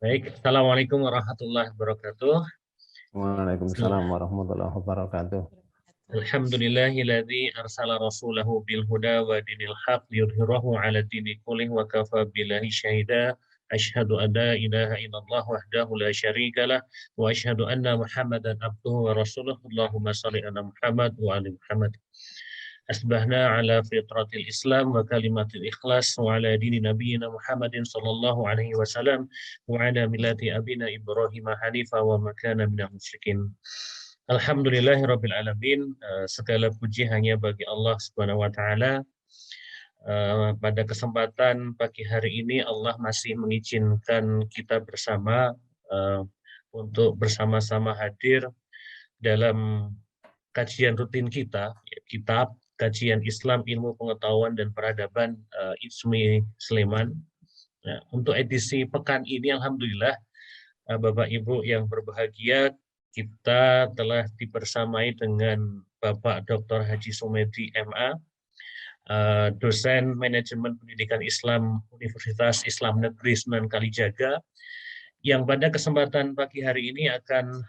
Baik, Assalamualaikum warahmatullahi wabarakatuh. Waalaikumsalam warahmatullahi wabarakatuh. Alhamdulillahilladzi arsala rasulahu bil huda wa dinil haq liyudhhirahu 'ala dini kullih wa kafa billahi syahida. Asyhadu an la ilaha illallah wahdahu la syarikalah wa asyhadu anna Muhammadan abduhu wa rasuluh. Allahumma shalli ala Muhammad wa ali Muhammad. Asbahna ala fitratil Islam wa kalimatil ikhlas wa ala dini nabiyina Muhammadin sallallahu alaihi wasallam wa ala millati abina Ibrahim hanifa wa ma kana minal musyrikin. Alhamdulillahirabbil alamin. Segala puji hanya bagi Allah Subhanahu wa taala. Pada kesempatan pagi hari ini Allah masih mengizinkan kita bersama untuk bersama-sama hadir dalam kajian rutin kita, kitab Kajian Islam, Ilmu Pengetahuan dan Peradaban ISMI Sleman. Nah, untuk edisi pekan ini, alhamdulillah, Bapak Ibu yang berbahagia, kita telah dibersamai dengan Bapak Dr. Haji Sumedi MA, dosen Manajemen Pendidikan Islam Universitas Islam Negeri Sunan Kalijaga, yang pada kesempatan pagi hari ini akan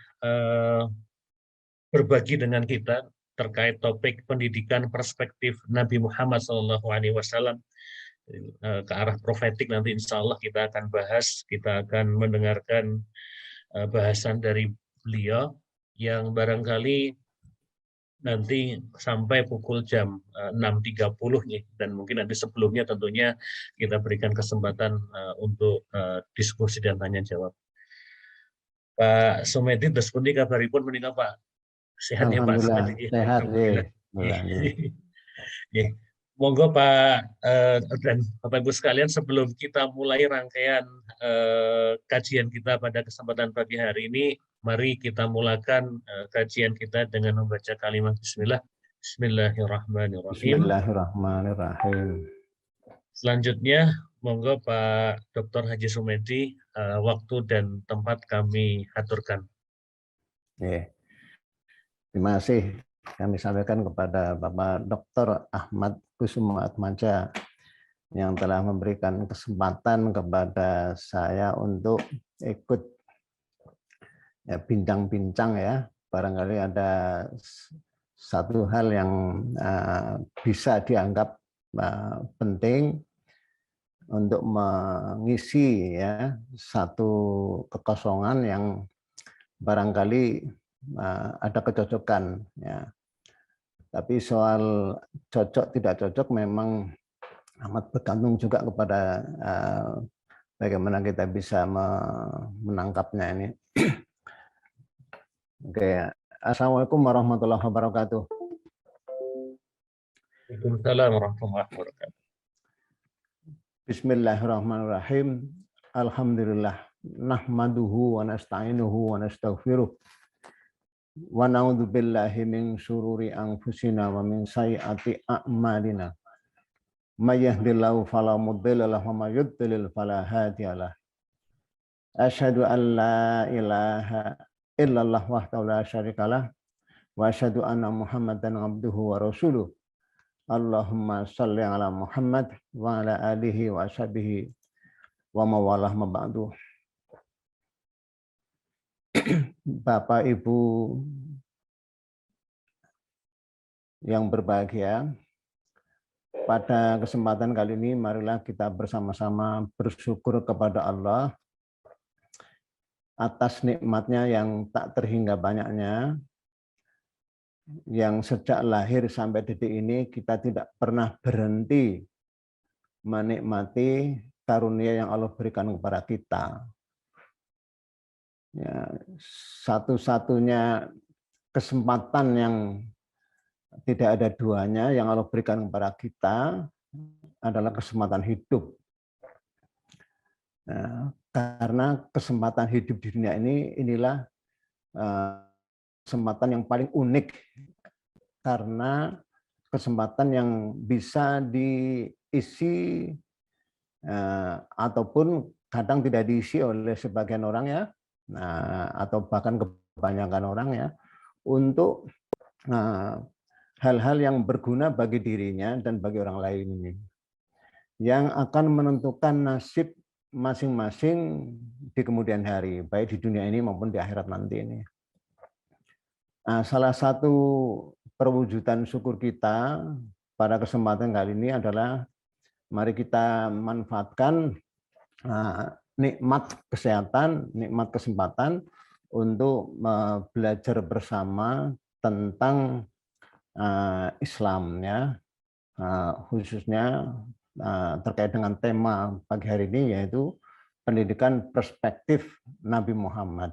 berbagi dengan kita terkait topik pendidikan perspektif Nabi Muhammad SAW ke arah profetik. Nanti insya Allah kita akan bahas, kita akan mendengarkan bahasan dari beliau yang barangkali nanti sampai pukul jam 6.30 nih, dan mungkin nanti sebelumnya tentunya kita berikan kesempatan untuk diskusi dan tanya jawab. Pak Sumedi, Despundi kabaripun menika Pak? Sehat ya Pak Sumedi? Sehat ya. Monggo Pak dan Bapak Ibu sekalian, sebelum kita mulai rangkaian kajian kita pada kesempatan pagi hari ini, mari kita mulakan kajian kita dengan membaca kalimat Bismillah. Bismillahirrahmanirrahim. Bismillahirrahmanirrahim. Selanjutnya, monggo Pak Dr. Haji Sumedi, waktu dan tempat kami aturkan. Terima kasih kami sampaikan kepada Bapak Dr. Ahmad Kusumaatmadja yang telah memberikan kesempatan kepada saya untuk ikut bincang-bincang ya. Barangkali ada satu hal yang bisa dianggap penting untuk mengisi ya satu kekosongan yang barangkali ada kecocokan ya. Tapi soal cocok tidak cocok memang amat bergantung juga kepada bagaimana kita bisa menangkapnya ini. Oke, Assalamualaikum warahmatullahi wabarakatuh. Waalaikumsalam warahmatullahi wabarakatuh. Bismillahirrahmanirrahim. Alhamdulillah. Nahmaduhu wa nasta'inuhu wa nastaghfiruh. Wa na'udzu billahi min syururi anfusina wa min sayyiati a'malina. May yahdihillahu fala mudilla lahu wa may yudlil fala hadiyalah. Asyhadu an la ilaha illallah wahdahu la syarikalah wa asyhadu anna Muhammadan abduhu wa rasuluh. Allahumma shalli ala Muhammad wa ala alihi wa ashabihi wa mawalah ma ba'du. Bapak Ibu yang berbahagia, pada kesempatan kali ini marilah kita bersama-sama bersyukur kepada Allah atas nikmatnya yang tak terhingga banyaknya, yang sejak lahir sampai detik ini kita tidak pernah berhenti menikmati karunia yang Allah berikan kepada kita. Ya, satu-satunya kesempatan yang tidak ada duanya yang Allah berikan kepada kita adalah kesempatan hidup. Nah, karena kesempatan hidup di dunia inilah kesempatan yang paling unik, karena kesempatan yang bisa diisi ataupun kadang tidak diisi oleh sebagian orang ya. Nah, atau bahkan kebanyakan orang ya, untuk hal-hal yang berguna bagi dirinya dan bagi orang lain ini, yang akan menentukan nasib masing-masing di kemudian hari, baik di dunia ini maupun di akhirat nanti ini. Nah, salah satu perwujudan syukur kita pada kesempatan kali ini adalah mari kita manfaatkan nikmat kesehatan, nikmat kesempatan untuk belajar bersama tentang Islam, ya, khususnya terkait dengan tema pagi hari ini, yaitu pendidikan perspektif Nabi Muhammad.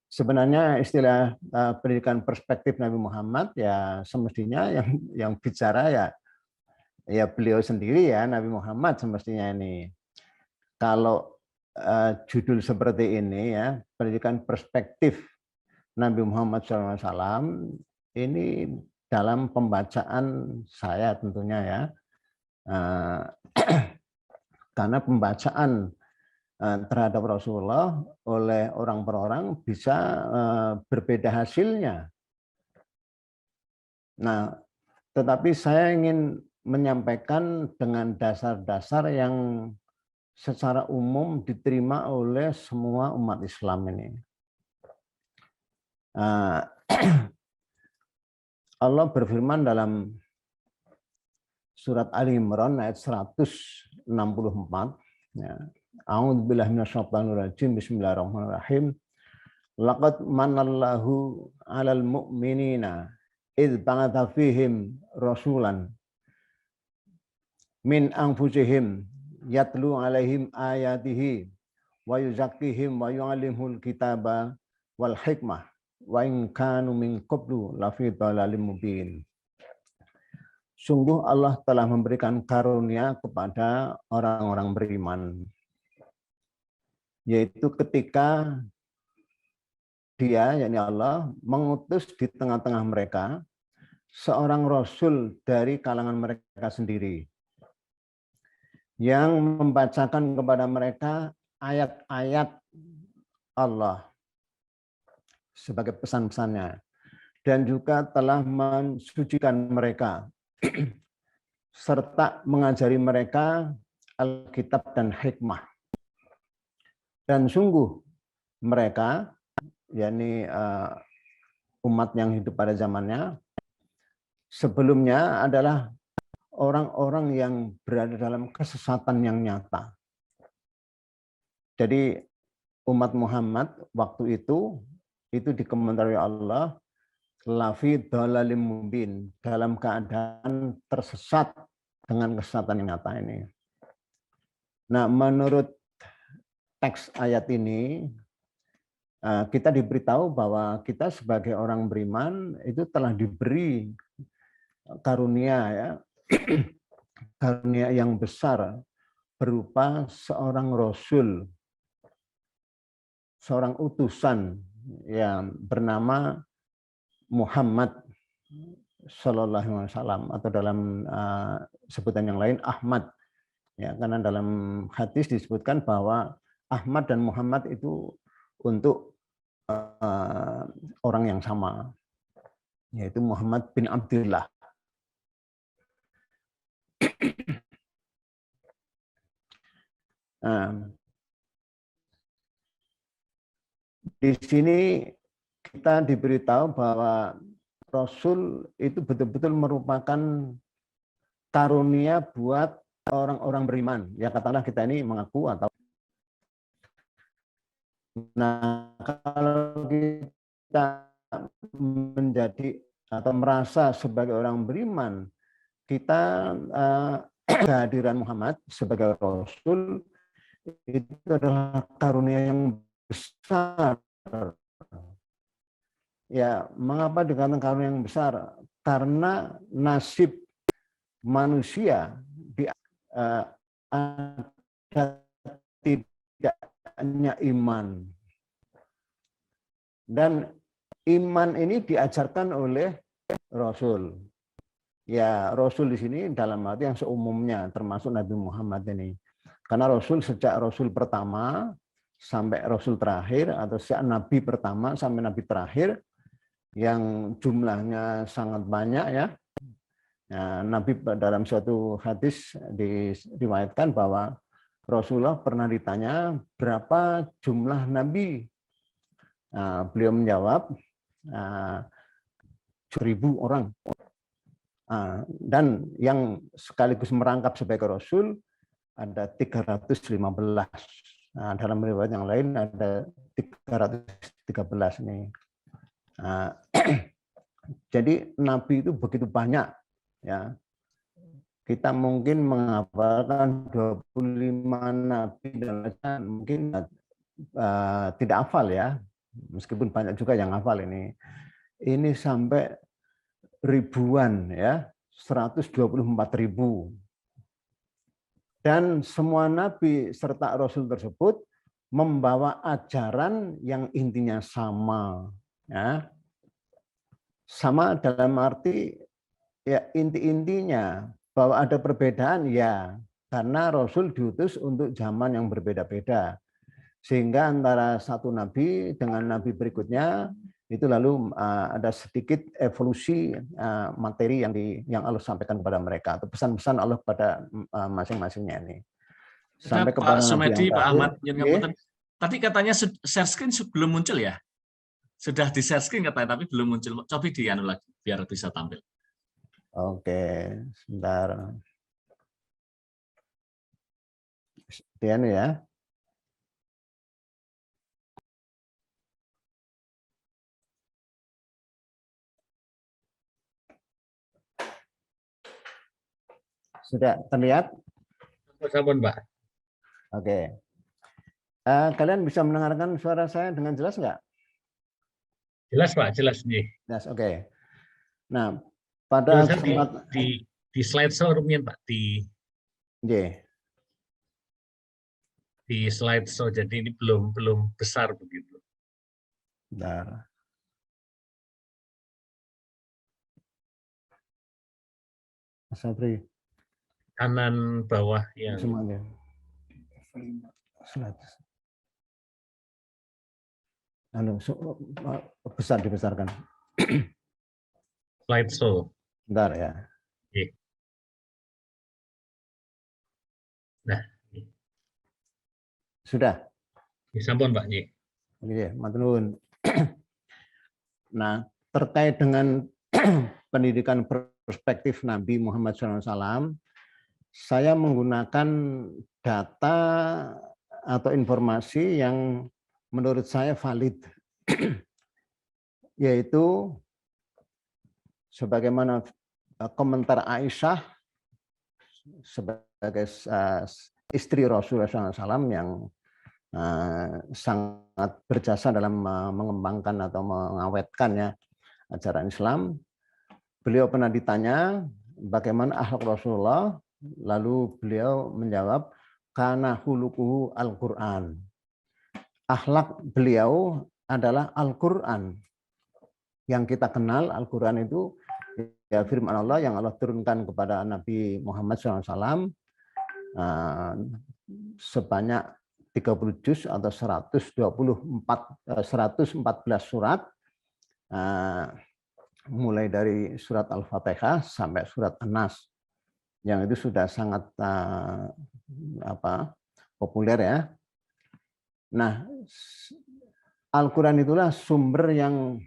Sebenarnya istilah pendidikan perspektif Nabi Muhammad ya semestinya yang bicara ya beliau sendiri, ya, Nabi Muhammad semestinya ini. Kalau judul seperti ini, ya, pendidikan perspektif Nabi Muhammad SAW, ini dalam pembacaan saya tentunya, ya, karena pembacaan terhadap Rasulullah oleh orang per orang bisa berbeda hasilnya. Nah, tetapi saya ingin menyampaikan dengan dasar-dasar yang secara umum diterima oleh semua umat Islam ini. Allah berfirman dalam surat Ali Imran ayat 164, ya. A'udzubillahi minasyaitonirrajim. Bismillahirrahmanirrahim. Laqad manallahu 'alal mu'minina idz ba'atsa fihim rasulan min anfusihim yatlu 'alaihim ayatihi wa yuzakkihim wa yu'allimuhul kitaba wal hikmah wa in kanu min qablu lafi dhalalin mubin. Sungguh Allah telah memberikan karunia kepada orang-orang beriman, yaitu ketika Dia, yakni Allah, mengutus di tengah-tengah mereka seorang rasul dari kalangan mereka sendiri yang membacakan kepada mereka ayat-ayat Allah sebagai pesan-pesannya, dan juga telah mensucikan mereka serta mengajari mereka Alkitab dan hikmah. Dan sungguh mereka, yakni umat yang hidup pada zamannya, sebelumnya adalah orang-orang yang berada dalam kesesatan yang nyata. Jadi umat Muhammad waktu itu dikomentari Allah lafi dhalalim mubin, dalam keadaan tersesat dengan kesesatan yang nyata ini. Nah, menurut teks ayat ini kita diberitahu bahwa kita sebagai orang beriman itu telah diberi karunia, ya, karunia yang besar berupa seorang rasul, seorang utusan yang bernama Muhammad Sallallahu Alaihi Wasallam, atau dalam sebutan yang lain Ahmad, ya, karena dalam hadis disebutkan bahwa Ahmad dan Muhammad itu untuk orang yang sama, yaitu Muhammad bin Abdullah. Di sini kita diberitahu bahwa Rasul itu betul-betul merupakan karunia buat orang-orang beriman. Ya, katakanlah kita ini mengaku atau kalau kita menjadi atau merasa sebagai orang beriman, kita kehadiran Muhammad sebagai Rasul itu adalah karunia yang besar. Ya, mengapa dikatakan karunia yang besar? Karena nasib manusia ada tidaknya iman. Dan iman ini diajarkan oleh Rasul. Ya, Rasul di sini dalam arti yang seumumnya, termasuk Nabi Muhammad ini. Karena Rasul sejak Rasul pertama sampai Rasul terakhir, atau sejak Nabi pertama sampai Nabi terakhir, yang jumlahnya sangat banyak, ya. Nah, Nabi dalam suatu hadis diriwayatkan bahwa Rasulullah pernah ditanya berapa jumlah nabi. Beliau menjawab 1.000 orang. Dan yang sekaligus merangkap sebagai Rasul ada 315. Dalam riwayat yang lain ada 313 nih. Jadi nabi itu begitu banyak, ya. Kita mungkin menghafalkan 25 nabi dan mungkin tidak hafal ya, meskipun banyak juga yang hafal ini. Ini sampai ribuan ya, 124.000. Dan semua nabi serta rasul tersebut membawa ajaran yang intinya sama, ya. Sama dalam arti ya inti-intinya bahwa ada perbedaan ya, karena Rasul diutus untuk zaman yang berbeda-beda. Sehingga antara satu nabi dengan nabi berikutnya itu lalu ada sedikit evolusi materi yang Allah sampaikan kepada mereka, atau pesan-pesan Allah kepada masing-masingnya ini. Sampai kepada Pak Sumedi, Pak Ahmad, tadi katanya share screen belum muncul ya? Sudah di share screen katanya, tapi belum muncul. Coba di-anu lagi biar bisa tampil. Oke, sebentar. Dianu ya. Sudah terlihat? Sampun, Pak. Oke. Kalian bisa mendengarkan suara saya dengan jelas nggak? Jelas, Pak, jelas nih. Jelas, oke. Nah, pada di slide show rumian, Pak, di slide show, jadi ini belum besar begitu. Bentar. Mas Sabri. Kanan bawah yang semuanya. Besar dibesarkan. Slide show. Bentar ya. Oke. Nah, sudah. Sampun, Pak. Oke, matur nuwun. Nah, terkait dengan pendidikan perspektif Nabi Muhammad SAW, saya menggunakan data atau informasi yang menurut saya valid, yaitu sebagaimana komentar Aisyah sebagai istri Rasulullah SAW yang sangat berjasa dalam mengembangkan atau mengawetkan ya ajaran Islam. Beliau pernah ditanya bagaimana akhlak Rasulullah, lalu beliau menjawab kana khuluquhu Al-Qur'an. Akhlak beliau adalah Al-Qur'an. Yang kita kenal Al-Qur'an itu ya firman Allah yang Allah turunkan kepada Nabi Muhammad SAW sebanyak 30 juz atau 114 surat, mulai dari surat Al-Fatihah sampai surat An-Nas, yang itu sudah sangat populer ya. Nah, Al-Quran itulah sumber yang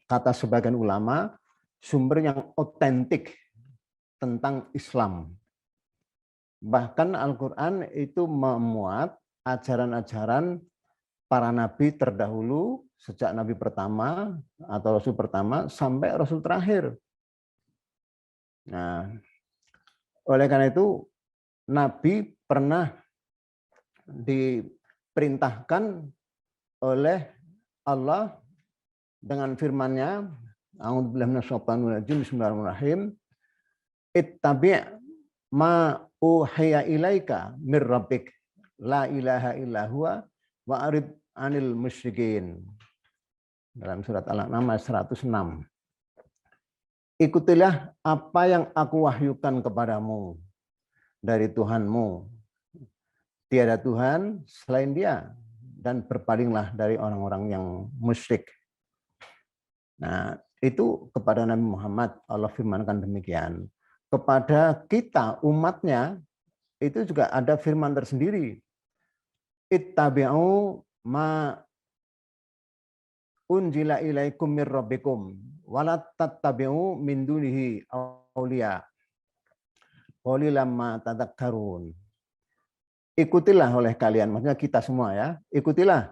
kata sebagian ulama, sumber yang otentik tentang Islam. Bahkan Al-Quran itu memuat ajaran-ajaran para nabi terdahulu, sejak nabi pertama atau rasul pertama sampai rasul terakhir. Nah, oleh karena itu nabi pernah diperintahkan oleh Allah dengan firman-Nya, A'udzubillahi minasyaitonir rajim, bismillahirrahmanirrahim, ittabi' ma uhiya ilaika mir rabbik la ilaha illa huwa wa arid anil musyrikin. Dalam surat Al-An'am 106. Ikutilah apa yang aku wahyukan kepadamu dari Tuhanmu. Tiada Tuhan selain Dia, dan berpalinglah dari orang-orang yang musyrik. Nah, itu kepada Nabi Muhammad Allah firmankan demikian. Kepada kita umatnya, itu juga ada firman tersendiri. Ittabi'u ma unzila ilaikum mir rabbikum wala tattabi'u min dunihi awliya. Qalilan ma tadhakkarun. Ikutilah oleh kalian, maksudnya kita semua ya. Ikutilah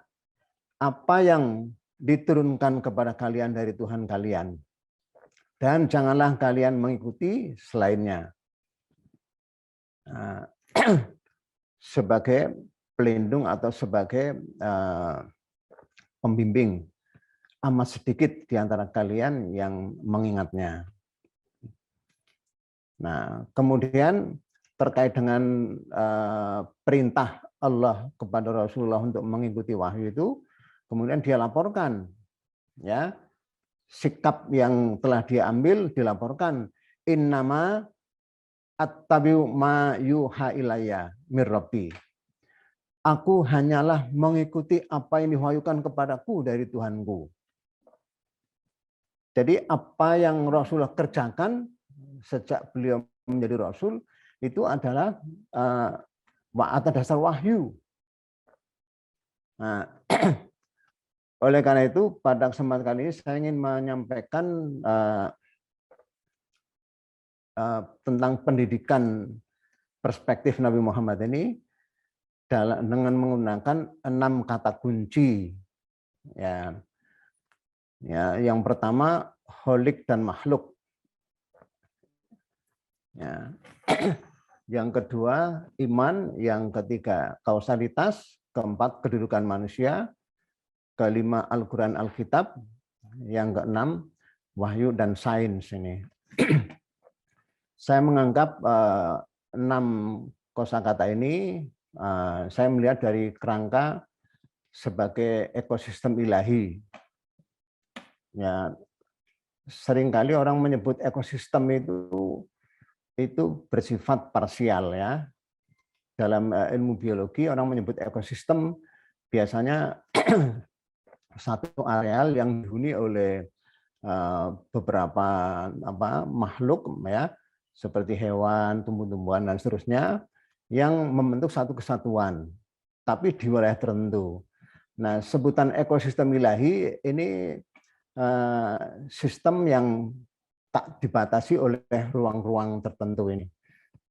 apa yang diturunkan kepada kalian dari Tuhan kalian. Dan janganlah kalian mengikuti selainnya. Nah, sebagai pelindung atau sebagai pembimbing, amat sedikit di antara kalian yang mengingatnya. Nah, kemudian terkait dengan perintah Allah kepada Rasulullah untuk mengikuti wahyu itu, kemudian dia laporkan, ya, sikap yang telah dia ambil dilaporkan. Innama attabi'u ma yuha ilayya mir rabbi. Aku hanyalah mengikuti apa yang diwahyukan kepadaku dari Tuhanku. Jadi apa yang Rasulullah kerjakan sejak beliau menjadi Rasul itu adalah atas dasar wahyu. Nah, oleh karena itu pada kesempatan kali ini saya ingin menyampaikan tentang pendidikan perspektif Nabi Muhammad ini dengan menggunakan 6 kata kunci. Ya, yang pertama holik dan makhluk. Ya. Yang kedua iman, yang ketiga kausalitas, keempat kedudukan manusia, kelima Al-Quran Alkitab, yang keenam wahyu dan sains ini. Saya menganggap 6 kosakata ini saya melihat dari kerangka sebagai ekosistem ilahi. Ya, seringkali orang menyebut ekosistem itu bersifat parsial ya. Dalam ilmu biologi orang menyebut ekosistem biasanya satu areal yang dihuni oleh beberapa makhluk ya, seperti hewan, tumbuh-tumbuhan dan seterusnya yang membentuk satu kesatuan, tapi di wilayah tertentu. Nah, sebutan ekosistem ilahi ini sistem yang tak dibatasi oleh ruang-ruang tertentu ini.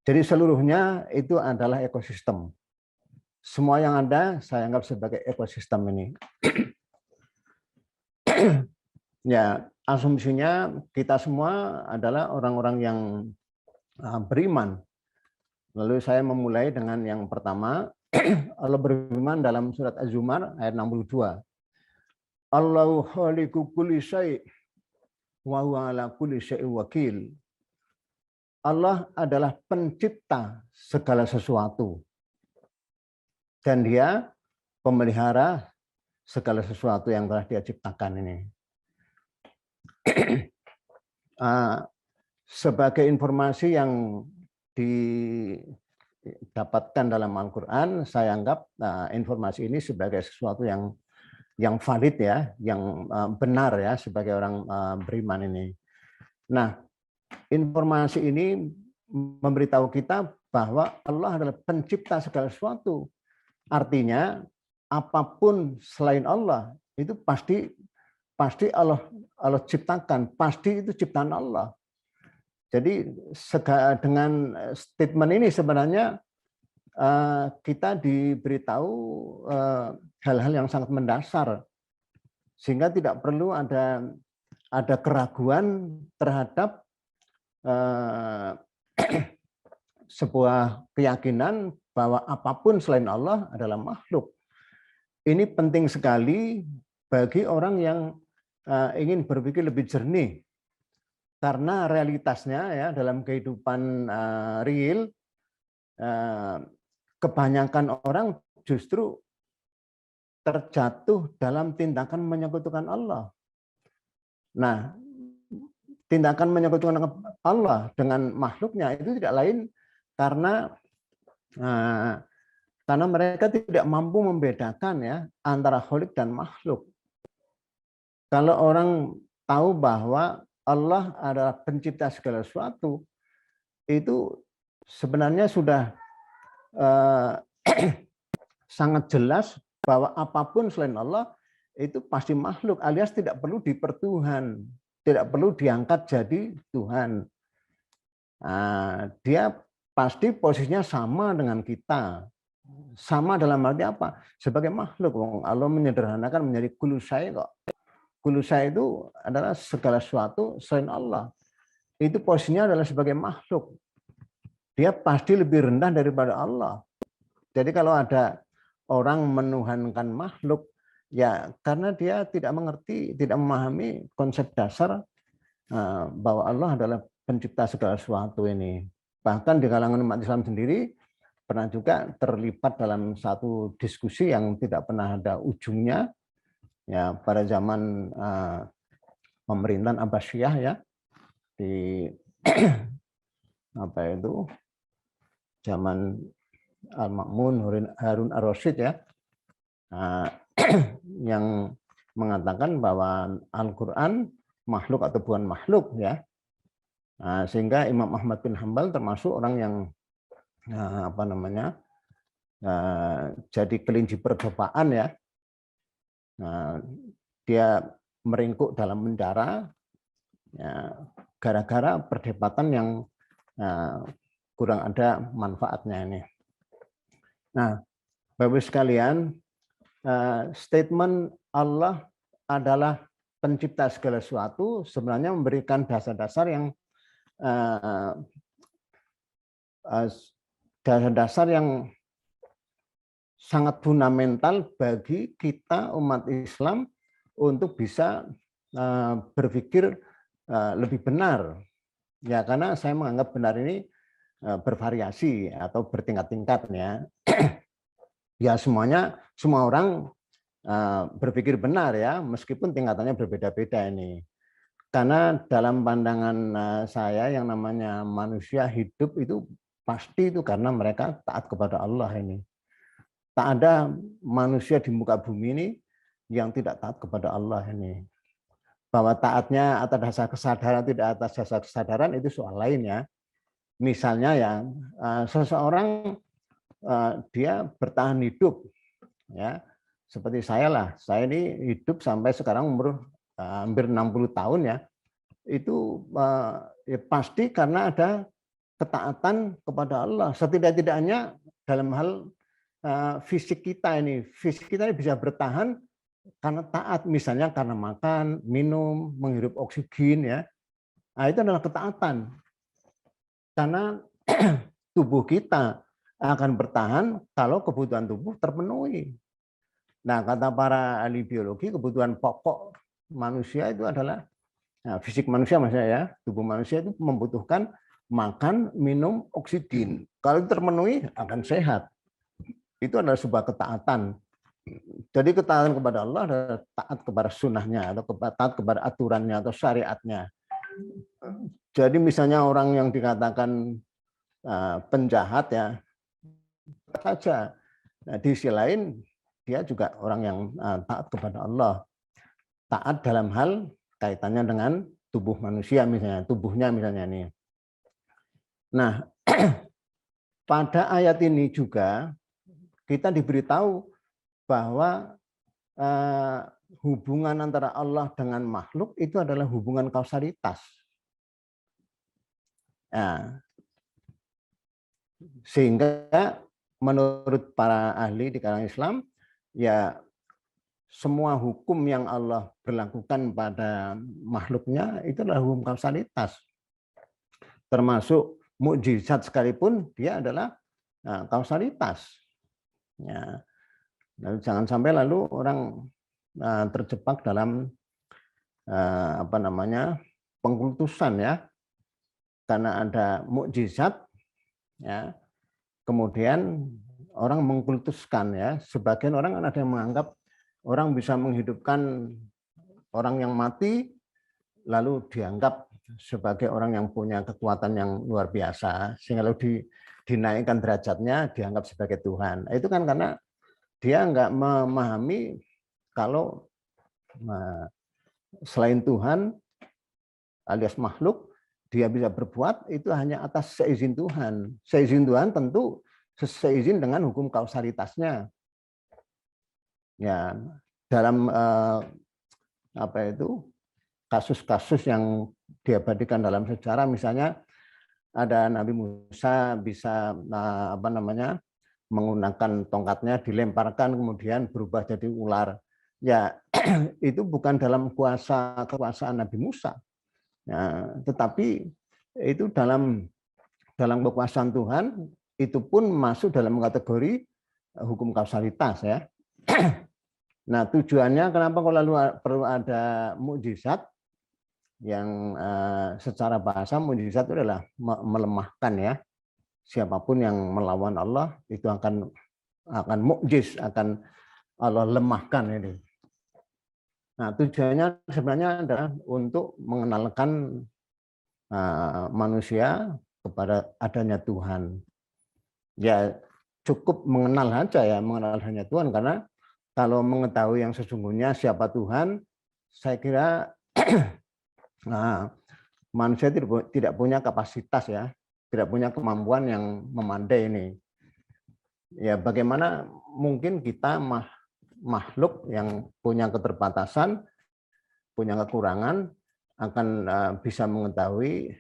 Jadi seluruhnya itu adalah ekosistem. Semua yang ada saya anggap sebagai ekosistem ini. Ya, asumsinya kita semua adalah orang-orang yang beriman. Lalu saya memulai dengan yang pertama, Allah berfirman dalam surat Az-Zumar ayat 62. Allahu khaliqu kulli syai' wa huwa ala kulli syai'in wakil. Allah adalah pencipta segala sesuatu. Dan dia pemelihara segala sesuatu yang telah dia ciptakan ini. Sebagai informasi yang didapatkan dalam Al-Quran, saya anggap informasi ini sebagai sesuatu yang valid ya, yang benar ya sebagai orang beriman ini. Nah, informasi ini memberitahu kita bahwa Allah adalah pencipta segala sesuatu. Artinya apapun selain Allah itu pasti Allah ciptakan, pasti itu ciptaan Allah. Jadi dengan statement ini sebenarnya kita diberitahu hal-hal yang sangat mendasar, sehingga tidak perlu ada keraguan terhadap sebuah keyakinan bahwa apapun selain Allah adalah makhluk. Ini penting sekali bagi orang yang ingin berpikir lebih jernih, karena realitasnya ya dalam kehidupan real kebanyakan orang justru terjatuh dalam tindakan menyekutukan Allah. Nah, tindakan menyekutukan Allah dengan makhluknya itu tidak lain karena mereka tidak mampu membedakan ya antara khalik dan makhluk. Kalau orang tahu bahwa Allah adalah pencipta segala sesuatu, itu sebenarnya sudah eh, sangat jelas bahwa apapun selain Allah itu pasti makhluk, alias tidak perlu dipertuhan, tidak perlu diangkat jadi Tuhan. Nah, dia pasti posisinya sama dengan kita. Sama dalam arti apa? Sebagai makhluk. Allah menyederhanakan menjadi kulusai kok. Kulusai itu adalah segala sesuatu selain Allah. Itu posisinya adalah sebagai makhluk. Dia pasti lebih rendah daripada Allah. Jadi kalau ada orang menuhankan makhluk, ya karena dia tidak mengerti, tidak memahami konsep dasar bahwa Allah adalah pencipta segala sesuatu ini. Bahkan di kalangan umat Islam sendiri pernah juga terlibat dalam satu diskusi yang tidak pernah ada ujungnya, ya pada zaman pemerintahan Abbasiyah ya di apa itu zaman Al-Ma'mun Harun Ar-Rasyid ya, yang mengatakan bahwa Al-Quran makhluk atau bukan makhluk ya, sehingga Imam Ahmad bin Hambal termasuk orang yang apa namanya jadi kelinci perdebaan ya. Dia meringkuk dalam penjara ya, gara-gara perdebatan yang kurang ada manfaatnya ini. Nah, Bapak sekalian, statement Allah adalah pencipta segala sesuatu sebenarnya memberikan dasar-dasar yang dasar-dasar yang sangat fundamental bagi kita umat Islam untuk bisa berpikir lebih benar. Ya, karena saya menganggap benar ini bervariasi atau bertingkat-tingkat ya. Ya semua orang berpikir benar ya, meskipun tingkatannya berbeda-beda ini. Karena dalam pandangan saya yang namanya manusia hidup itu pasti itu karena mereka taat kepada Allah ini. Tak ada manusia di muka bumi ini yang tidak taat kepada Allah ini. Bahwa taatnya atas dasar kesadaran tidak atas dasar kesadaran itu soal lain ya. Misalnya yang seseorang dia bertahan hidup ya, seperti saya lah. Saya ini hidup sampai sekarang umur hampir 60 tahun ya. Itu ya pasti karena ada ketaatan kepada Allah. Setidak-tidaknya dalam hal fisik kita ini bisa bertahan karena taat, misalnya karena makan, minum, menghirup oksigen ya. Nah, itu adalah ketaatan. Karena tubuh kita akan bertahan kalau kebutuhan tubuh terpenuhi. Nah, kata para ahli biologi, kebutuhan pokok manusia itu adalah fisik manusia maksudnya ya, tubuh manusia itu membutuhkan makan, minum, oksigen. Kalau terpenuhi akan sehat. Itu adalah sebuah ketaatan. Jadi ketaatan kepada Allah adalah taat kepada sunnahnya atau taat kepada aturannya atau syariatnya. Jadi misalnya orang yang dikatakan penjahat ya, saja. Nah, di sisi lain dia juga orang yang taat kepada Allah. Taat dalam hal kaitannya dengan tubuh manusia misalnya, tubuhnya misalnya ini. Nah, pada ayat ini juga kita diberitahu bahwa hubungan antara Allah dengan makhluk itu adalah hubungan kausalitas. Nah, sehingga menurut para ahli di kalangan Islam, ya semua hukum yang Allah berlakukan pada makhluknya itu adalah hukum kausalitas. Termasuk mukjizat sekalipun dia adalah kausalitas. Ya. Lalu jangan sampai lalu orang terjebak dalam apa namanya pengkultusan ya, karena ada mukjizat ya, kemudian orang mengkultuskan ya. Sebagian orang ada yang menganggap orang bisa menghidupkan orang yang mati lalu dianggap sebagai orang yang punya kekuatan yang luar biasa, sehingga lalu dinaikkan derajatnya dianggap sebagai Tuhan. Itu kan karena dia nggak memahami kalau selain Tuhan alias makhluk dia bisa berbuat itu hanya atas seizin Tuhan. Seizin Tuhan tentu seizin dengan hukum kausalitasnya. Ya, dalam kasus-kasus yang diabadikan dalam sejarah, misalnya ada Nabi Musa bisa menggunakan tongkatnya, dilemparkan kemudian berubah jadi ular. Ya, itu bukan dalam kekuasaan Nabi Musa. Ya, tetapi itu dalam kekuasaan Tuhan, itu pun masuk dalam kategori hukum kausalitas ya. Nah, tujuannya kenapa kalau lalu perlu ada mukjizat yang secara bahasa mukjizat itu adalah melemahkan ya. Siapapun yang melawan Allah itu akan mukjiz, akan Allah lemahkan ini. Nah, tujuannya sebenarnya adalah untuk mengenalkan manusia kepada adanya Tuhan. Ya cukup mengenal saja ya, mengenal hanya Tuhan, karena kalau mengetahui yang sesungguhnya siapa Tuhan, saya kira manusia tidak punya kapasitas ya, tidak punya kemampuan yang memandai ini. Ya bagaimana mungkin kita makhluk yang punya keterbatasan, punya kekurangan, akan bisa mengetahui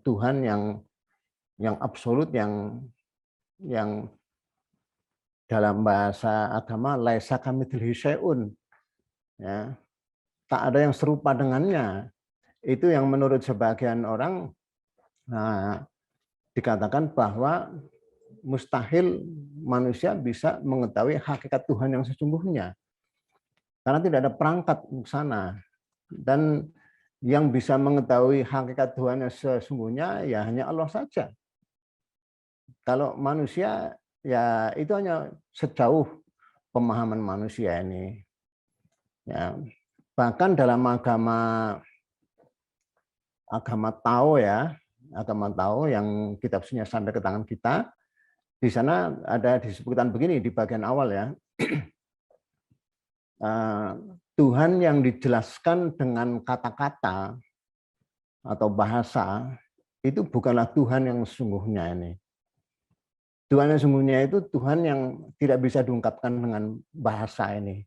Tuhan yang absolut, yang dalam bahasa agama laisa kamitslihi syai'un, ya, tak ada yang serupa dengannya. Itu yang menurut sebagian orang dikatakan bahwa mustahil manusia bisa mengetahui hakikat Tuhan yang sesungguhnya, karena tidak ada perangkat ke sana. Dan yang bisa mengetahui hakikat Tuhan yang sesungguhnya ya hanya Allah saja. Kalau manusia ya itu hanya sejauh pemahaman manusia ini. Ya, bahkan dalam agama Tao ya, agama Tao yang kitabnya sampai ke tangan kita, di sana ada disebutkan begini di bagian awal ya. Tuhan yang dijelaskan dengan kata-kata atau bahasa itu bukanlah Tuhan yang sesungguhnya ini. Tuhan yang sesungguhnya itu Tuhan yang tidak bisa diungkapkan dengan bahasa ini.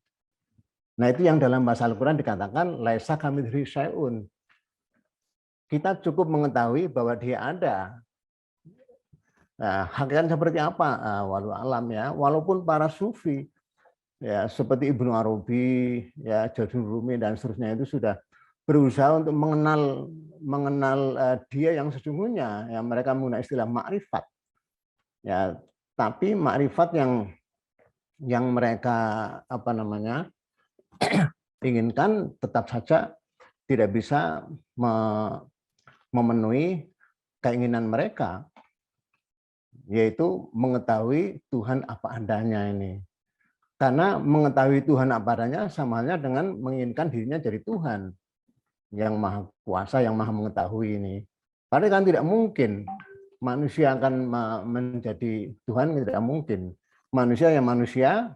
Nah, itu yang dalam bahasa Al-Quran dikatakan laisa kamitslihi syai'un. Kita cukup mengetahui bahwa dia ada. Nah, hakikatnya seperti apa? Walau alam ya. Walaupun para sufi ya seperti Ibnu Arabi, ya Jalaluddin Rumi dan seterusnya itu sudah berusaha untuk mengenal dia yang sesungguhnya. Ya, mereka menggunakan istilah makrifat. Ya, tapi makrifat yang mereka inginkan tetap saja tidak bisa memenuhi keinginan mereka, yaitu mengetahui Tuhan apa adanya ini. Karena mengetahui Tuhan apa adanya sama halnya dengan menginginkan dirinya jadi Tuhan yang maha kuasa, yang maha mengetahui ini. Karena kan tidak mungkin manusia akan menjadi Tuhan, tidak mungkin. Manusia yang manusia,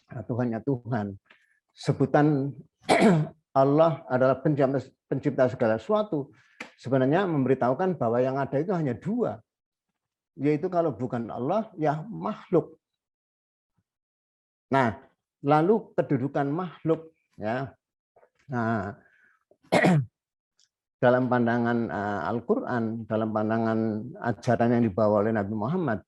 Tuhannya Tuhan. Sebutan Allah adalah pencipta segala sesuatu, sebenarnya memberitahukan bahwa yang ada itu hanya dua, yaitu kalau bukan Allah, ya makhluk. Nah, lalu kedudukan makhluk, ya. Nah, dalam pandangan Al-Quran, dalam pandangan ajaran yang dibawa oleh Nabi Muhammad,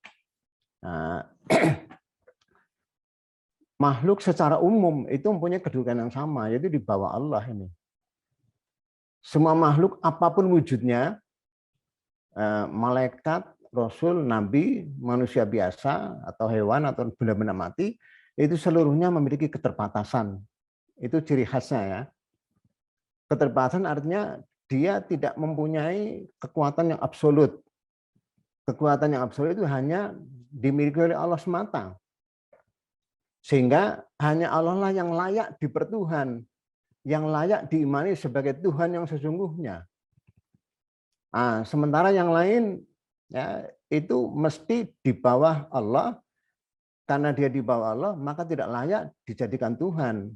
makhluk secara umum itu mempunyai kedudukan yang sama, yaitu di bawah Allah ini. Semua makhluk apapun wujudnya, malaikat, rasul, nabi, manusia biasa, atau hewan, atau benda-benda mati, itu seluruhnya memiliki keterbatasan. Itu ciri khasnya ya. Keterbatasan artinya dia tidak mempunyai kekuatan yang absolut. Kekuatan yang absolut itu hanya dimiliki oleh Allah semata. Sehingga hanya Allah lah yang layak dipertuhan, yang layak diimani sebagai Tuhan yang sesungguhnya. Nah, sementara yang lain ya, itu mesti di bawah Allah. Karena dia di bawah Allah, maka tidak layak dijadikan Tuhan.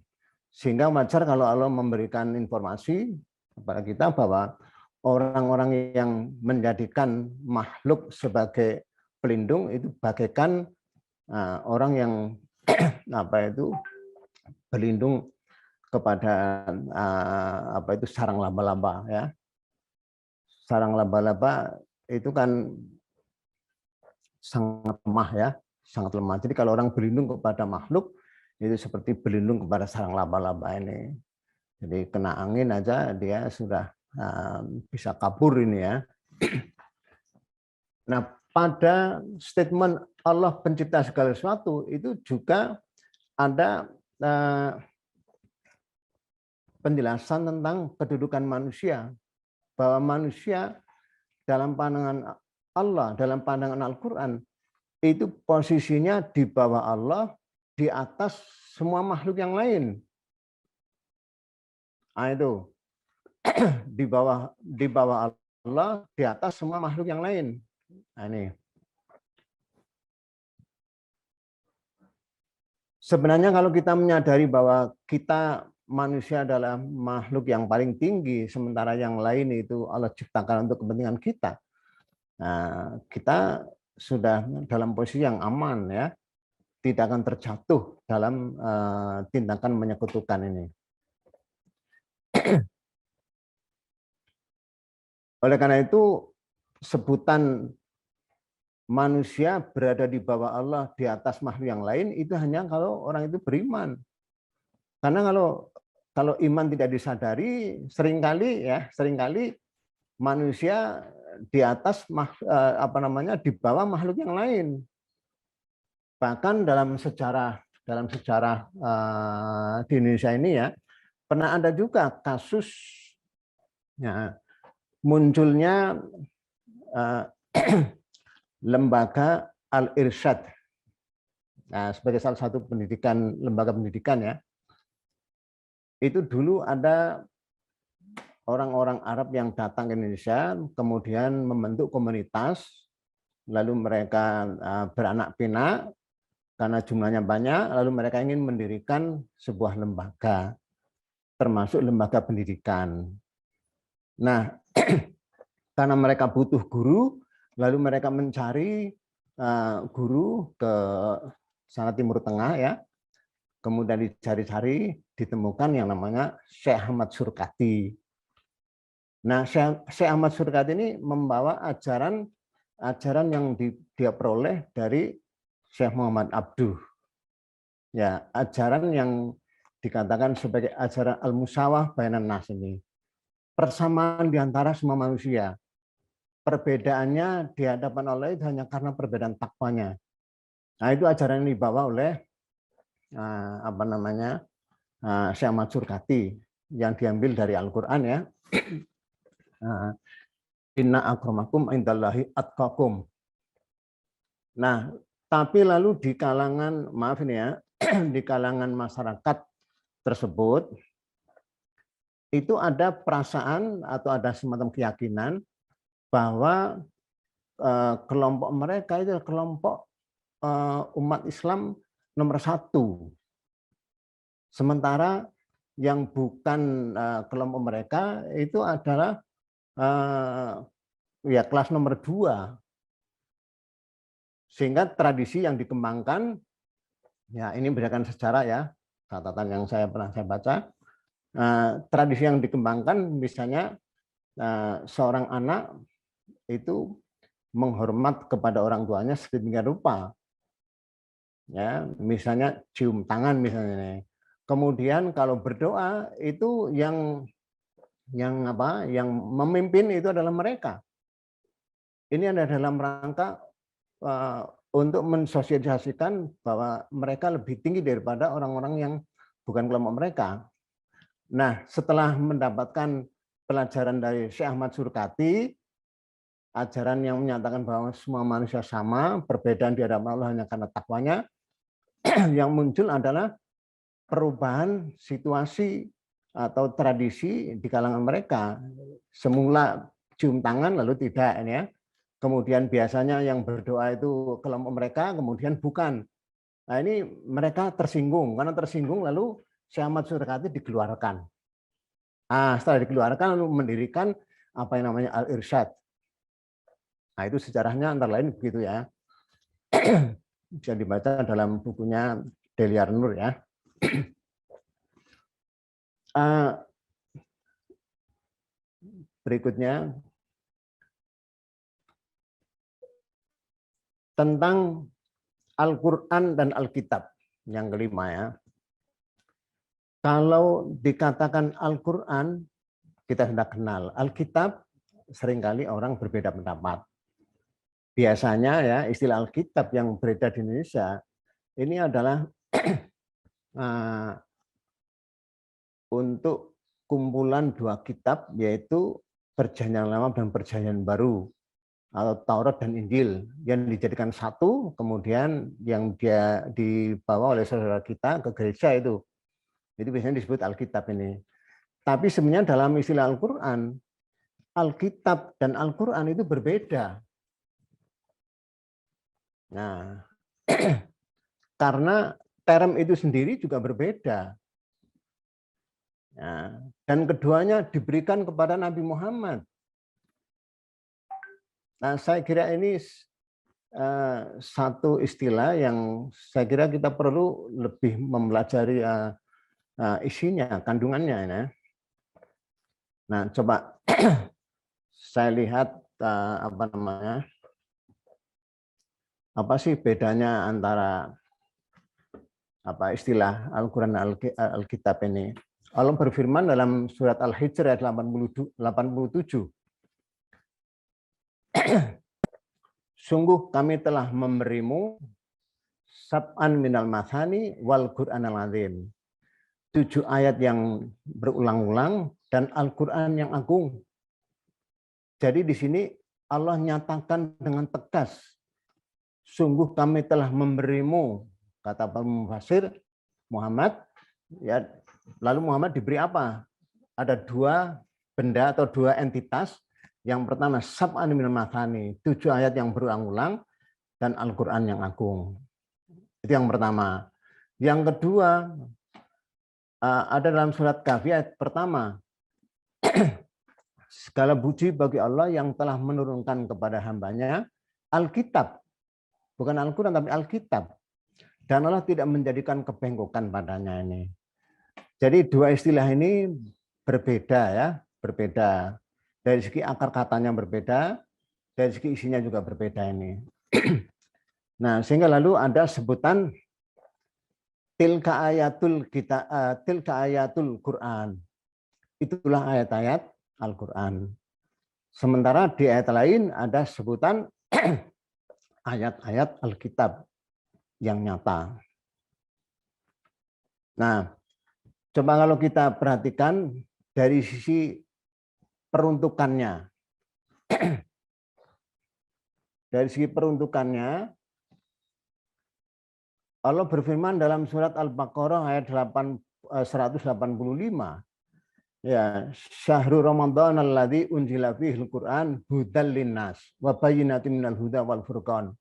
Sehingga wajar kalau Allah memberikan informasi kepada kita bahwa orang-orang yang menjadikan makhluk sebagai pelindung itu bagaikan orang yang berlindung kepada sarang laba-laba ya. Sarang laba-laba itu kan sangat lemah ya, sangat lemah. Jadi kalau orang berlindung kepada makhluk itu seperti berlindung kepada sarang laba-laba ini. Jadi kena angin aja dia sudah bisa kabur ini ya. Nah, pada statement Allah pencipta segala sesuatu itu juga ada penjelasan tentang kedudukan manusia, bahwa manusia dalam pandangan Allah, dalam pandangan Al-Quran, itu posisinya di bawah Allah, di atas semua makhluk yang lain. Nah, itu di bawah Allah, di atas semua makhluk yang lain. Nah, ini. Sebenarnya kalau kita menyadari bahwa kita manusia adalah makhluk yang paling tinggi, sementara yang lain itu Allah ciptakan untuk kepentingan kita. Nah, kita sudah dalam posisi yang aman ya, tidak akan terjatuh dalam tindakan menyekutukan ini. Oleh karena itu sebutan manusia berada di bawah Allah, di atas makhluk yang lain, itu hanya kalau orang itu beriman. Karena kalau iman tidak disadari, seringkali manusia di atas di bawah makhluk yang lain. Bahkan dalam sejarah di Indonesia ini ya, pernah ada juga kasus ya, munculnya lembaga Al-Irsyad. Nah, sebagai salah satu lembaga pendidikan ya. Itu dulu ada orang-orang Arab yang datang ke Indonesia, kemudian membentuk komunitas, lalu mereka beranak pinak, karena jumlahnya banyak, lalu mereka ingin mendirikan sebuah lembaga, termasuk lembaga pendidikan. Nah, karena mereka butuh guru, lalu mereka mencari guru ke sana Timur Tengah ya, kemudian dicari-cari, ditemukan yang namanya Syekh Ahmad Surkati. Nah, Syekh Ahmad Surkati ini membawa ajaran yang dia peroleh dari Syekh Muhammad Abduh. Ya, ajaran yang dikatakan sebagai ajaran al-musawah bainan nas ini. Persamaan di antara semua manusia. Perbedaannya di hadapan Allah itu hanya karena perbedaan takwanya. Nah, itu ajaran yang dibawa oleh Syekh Ahmad Surkati yang diambil dari Al-Qur'an ya. Inna akramakum indallahi atqakum. Nah, tapi lalu di kalangan di kalangan masyarakat tersebut itu ada perasaan atau ada semacam keyakinan bahwa kelompok mereka itu kelompok umat Islam nomor 1. Sementara yang bukan kelompok mereka itu adalah kelas nomor 2. Sehingga tradisi yang dikembangkan, ya ini berdasarkan sejarah ya, catatan yang saya pernah baca, tradisi yang dikembangkan misalnya seorang anak itu menghormat kepada orang tuanya sedemikian rupa. Ya, misalnya cium tangan misalnya. Kemudian kalau berdoa itu yang memimpin itu adalah mereka. Ini adalah dalam rangka untuk mensosialisasikan bahwa mereka lebih tinggi daripada orang-orang yang bukan kelompok mereka. Nah, setelah mendapatkan pelajaran dari Syekh Ahmad Surkati, ajaran yang menyatakan bahwa semua manusia sama, perbedaan di hadapan Allah hanya karena takwanya, yang muncul adalah perubahan situasi atau tradisi di kalangan mereka. Semula cium tangan lalu tidak ini ya. Kemudian biasanya yang berdoa itu kelompok mereka, kemudian bukan. Nah, ini mereka tersinggung, karena tersinggung lalu Syekh Ahmad Surkati dikeluarkan. Setelah dikeluarkan lalu mendirikan apa yang namanya Al-Irsyad. Nah, itu sejarahnya antara lain begitu ya. Bisa dibaca dalam bukunya Deliar Nur ya. Berikutnya tentang Al-Quran dan Alkitab. Yang kelima ya. Kalau dikatakan Al-Quran, kita sudah kenal. Alkitab, seringkali orang berbeda pendapat. Biasanya ya istilah Alkitab yang beredar di Indonesia, ini adalah untuk kumpulan dua kitab, yaitu Perjanjian Lama dan Perjanjian Baru, atau Taurat dan Injil, yang dijadikan satu, kemudian yang dia dibawa oleh saudara kita ke gereja itu biasanya disebut Alkitab ini. Tapi sebenarnya dalam istilah Al-Quran, Alkitab dan Al-Quran itu berbeda. Nah, karena term itu sendiri juga berbeda. Nah, dan keduanya diberikan kepada Nabi Muhammad. Nah, saya kira ini satu istilah yang saya kira kita perlu lebih mempelajari isinya, kandungannya. Ya. Nah, coba saya lihat apa sih bedanya antara istilah Al-Quran dan Alkitab ini. Allah berfirman dalam surat Al-Hijr ayat 87. Sungguh kami telah memberimu sab'an minal mathani wal Qur'anal azim. 7 ayat yang berulang-ulang dan Al-Quran yang agung. Jadi di sini Allah nyatakan dengan tegas, sungguh kami telah memberimu, kata Pak Mufassir Muhammad, ya, lalu Muhammad diberi apa? Ada 2 benda atau 2 entitas. Yang pertama sab'an minal mathani, 7 ayat yang berulang-ulang dan Al-Quran yang agung. Itu yang pertama. Yang kedua, ada dalam surat Kahfi ayat pertama. Segala puji bagi Allah yang telah menurunkan kepada hambanya Alkitab. Bukan Al-Quran tapi Alkitab. Dan Allah tidak menjadikan kebengkokan padanya ini. Jadi 2 istilah ini berbeda ya, berbeda. Dari segi akar katanya berbeda, dari segi isinya juga berbeda ini. Nah, sehingga lalu ada sebutan tilka ayatul Quran. Itulah ayat-ayat Al-Quran. Sementara di ayat lain ada sebutan ayat-ayat Alkitab yang nyata. Nah, coba kalau kita perhatikan dari sisi peruntukannya. Dari segi peruntukannya, Allah berfirman dalam surat Al-Baqarah ayat 185, ya, syahrul Ramadan alladzi unzila fihil Qur'an hudal linnas wa bayyinatin minal huda wal furqan.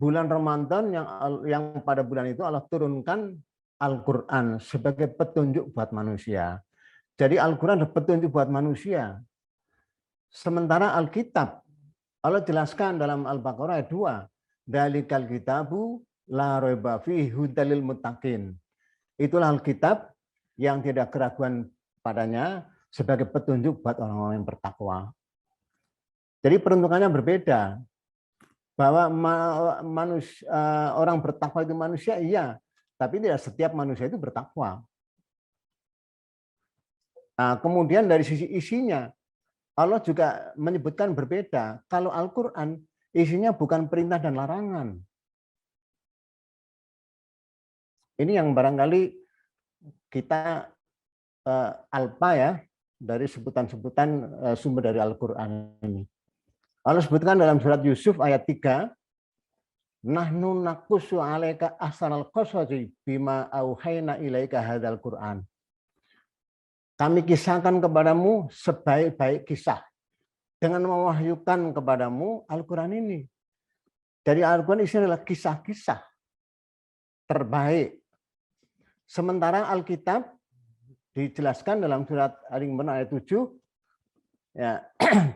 Bulan Ramadan yang pada bulan itu Allah turunkan Al-Qur'an sebagai petunjuk buat manusia. Jadi Al-Qur'an adalah petunjuk buat manusia. Sementara Alkitab Allah jelaskan dalam Al-Baqarah ayat 2, dalikal kitabu la raiba fihi hudal lil muttaqin. Itulah Alkitab yang tidak keraguan padanya sebagai petunjuk buat orang-orang yang bertakwa. Jadi peruntukannya berbeda. Bahwa orang bertakwa itu manusia, iya. Tapi tidak setiap manusia itu bertakwa. Nah, kemudian dari sisi isinya, Allah juga menyebutkan berbeda. Kalau Al-Quran, isinya bukan perintah dan larangan. Ini yang barangkali kita alpa ya, dari sebutan-sebutan sumber dari Al-Quran ini. Allah sebutkan dalam surat Yusuf ayat 3, Nahnu naqussu 'alaika ahsanal qasasi bima auhayna ilaika hadzal Qur'an. Kami kisahkan kepadamu sebaik-baik kisah dengan mewahyukan kepadamu Al-Quran ini. Dari Al-Quran isinya adalah kisah-kisah terbaik. Sementara Alkitab dijelaskan dalam surat Al-Imran ayat 7, Ya,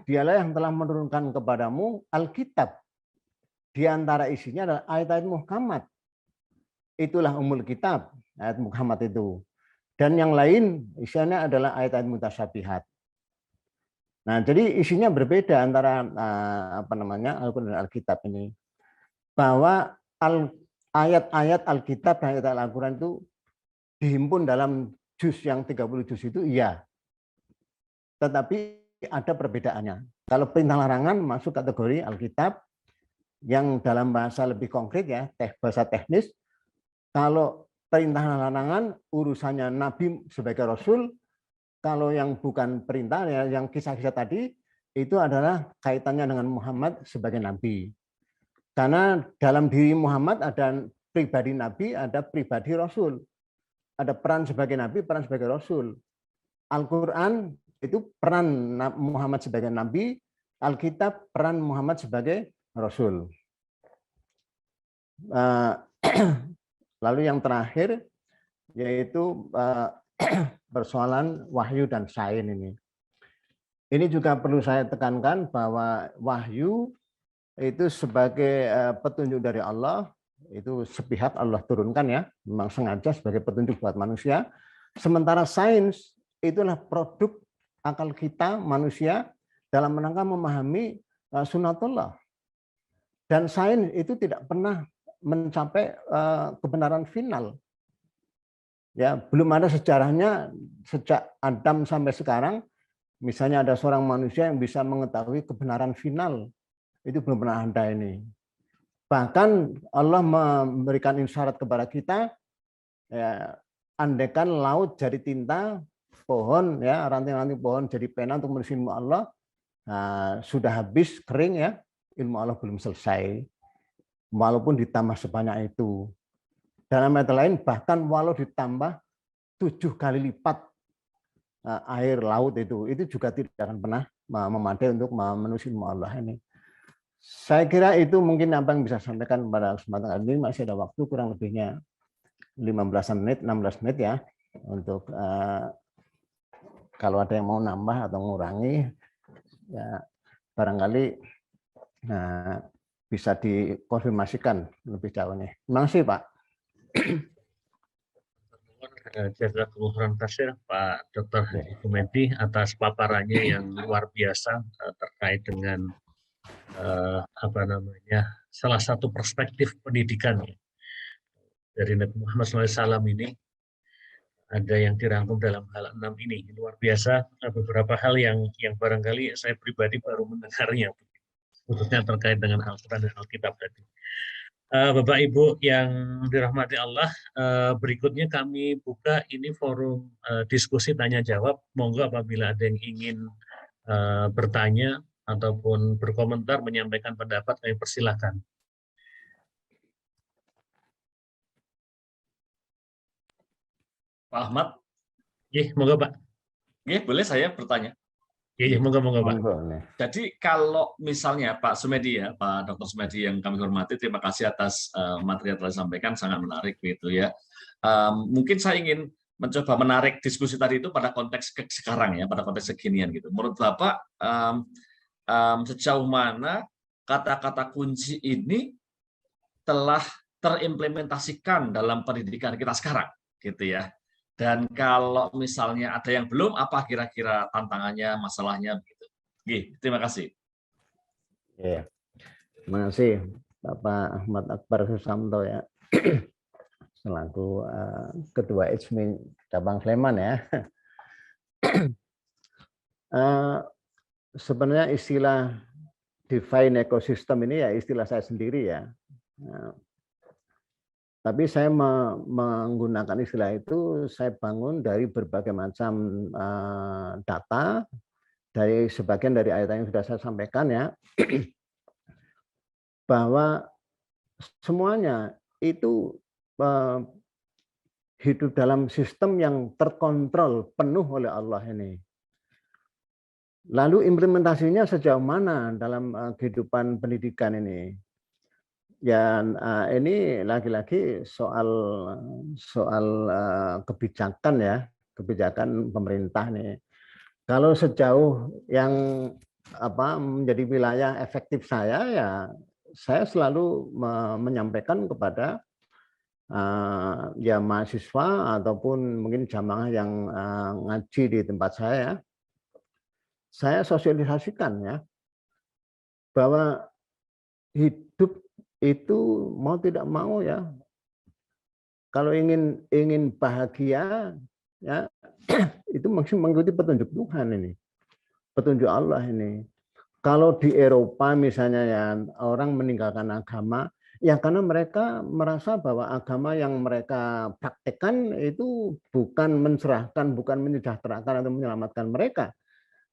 dialah yang telah menurunkan kepadamu Alkitab. Di antara isinya adalah ayat-ayat Muhammad. Itulah umul kitab, ayat Muhammad itu. Dan yang lain isinya adalah ayat-ayat mutasyabihat. Nah, jadi isinya berbeda antara Al-Quran dan Alkitab ini. Bahwa ayat-ayat Alkitab dan ayat Al-Quran itu dihimpun dalam juz yang 30 juz itu iya. Tetapi ada perbedaannya. Kalau perintah larangan masuk kategori Alkitab yang dalam bahasa lebih konkret ya, bahasa teknis. Kalau perintah larangan urusannya Nabi sebagai Rasul, kalau yang bukan perintah ya, yang kisah-kisah tadi itu adalah kaitannya dengan Muhammad sebagai Nabi. Karena dalam diri Muhammad ada pribadi Nabi, ada pribadi Rasul. Ada peran sebagai Nabi, peran sebagai Rasul. Al-Quran itu peran Muhammad sebagai Nabi, Alkitab peran Muhammad sebagai Rasul. Lalu yang terakhir yaitu persoalan wahyu dan sains ini. Ini juga perlu saya tekankan bahwa wahyu itu sebagai petunjuk dari Allah, itu sepihak Allah turunkan ya, memang sengaja sebagai petunjuk buat manusia. Sementara sains itulah produk akal kita manusia dalam rangka memahami sunatullah. Dan sains itu tidak pernah mencapai kebenaran final. Ya, belum ada sejarahnya sejak Adam sampai sekarang. Misalnya ada seorang manusia yang bisa mengetahui kebenaran final. Itu belum pernah ada ini. Bahkan Allah memberikan isyarat kepada kita, ya, andaikan laut jadi tinta, pohon ya, ranting-ranting pohon jadi pena untuk menulis ilmu Allah, nah, sudah habis kering ya, ilmu Allah belum selesai. Walaupun ditambah sebanyak itu. Dalam ayat lain bahkan walau ditambah 7 kali lipat air laut itu juga tidak akan pernah memadai untuk memenuhi ilmu Allah ini. Saya kira itu mungkin apa yang bisa saya sampaikan pada kesempatan kali ini. Masih ada waktu kurang lebihnya 15 menit, 16 menit ya, untuk kalau ada yang mau nambah atau mengurangi, ya barangkali bisa dikonfirmasikan lebih jauhnya. Terima kasih Pak. Jazakallahu khairan katsir Pak Dr. Jumedi atas paparannya yang luar biasa terkait dengan salah satu perspektif pendidikan dari Nabi Muhammad SAW ini. Ada yang dirangkum dalam hal 6 ini, luar biasa. Beberapa hal yang barangkali saya pribadi baru mendengarnya, khususnya terkait dengan Al-Quran dan Alkitab tadi. Bapak Ibu yang dirahmati Allah, berikutnya kami buka ini forum diskusi tanya jawab. Monggo apabila ada yang ingin bertanya ataupun berkomentar, menyampaikan pendapat, kami persilahkan. Pak Ahmad? Iya, monggo Pak. Iya, boleh saya bertanya? Iya, monggo Pak. Jadi kalau misalnya Pak Sumedi ya, Pak Dr. Sumedi yang kami hormati, terima kasih atas materi yang telah disampaikan, sangat menarik begitu ya. Mungkin saya ingin mencoba menarik diskusi tadi itu pada konteks sekarang ya, pada konteks kekinian gitu. Menurut Bapak sejauh mana kata-kata kunci ini telah terimplementasikan dalam pendidikan kita sekarang gitu ya. Dan kalau misalnya ada yang belum, apa kira-kira tantangannya, masalahnya begitu. Terima kasih. Ya, terima kasih Bapak Ahmad Akbar Susamto ya, selaku Ketua IJMI Cabang Sleman ya. Sebenarnya istilah define ekosistem ini ya istilah saya sendiri ya. Tapi saya menggunakan istilah itu, saya bangun dari berbagai macam data, dari sebagian dari ayat yang sudah saya sampaikan ya, bahwa semuanya itu hidup dalam sistem yang terkontrol penuh oleh Allah ini. Lalu implementasinya sejauh mana dalam kehidupan pendidikan ini? Ya, ini lagi-lagi soal kebijakan ya, kebijakan pemerintah nih. Kalau sejauh yang menjadi wilayah efektif saya, ya saya selalu menyampaikan kepada ya mahasiswa ataupun mungkin jamaah yang ngaji di tempat saya sosialisasikan ya bahwa hidup itu mau tidak mau ya, kalau ingin bahagia ya itu maksud mengikuti petunjuk Tuhan ini, petunjuk Allah ini. Kalau di Eropa misalnya ya orang meninggalkan agama ya karena mereka merasa bahwa agama yang mereka praktekkan itu bukan mencerahkan, bukan menyejahterakan atau menyelamatkan mereka,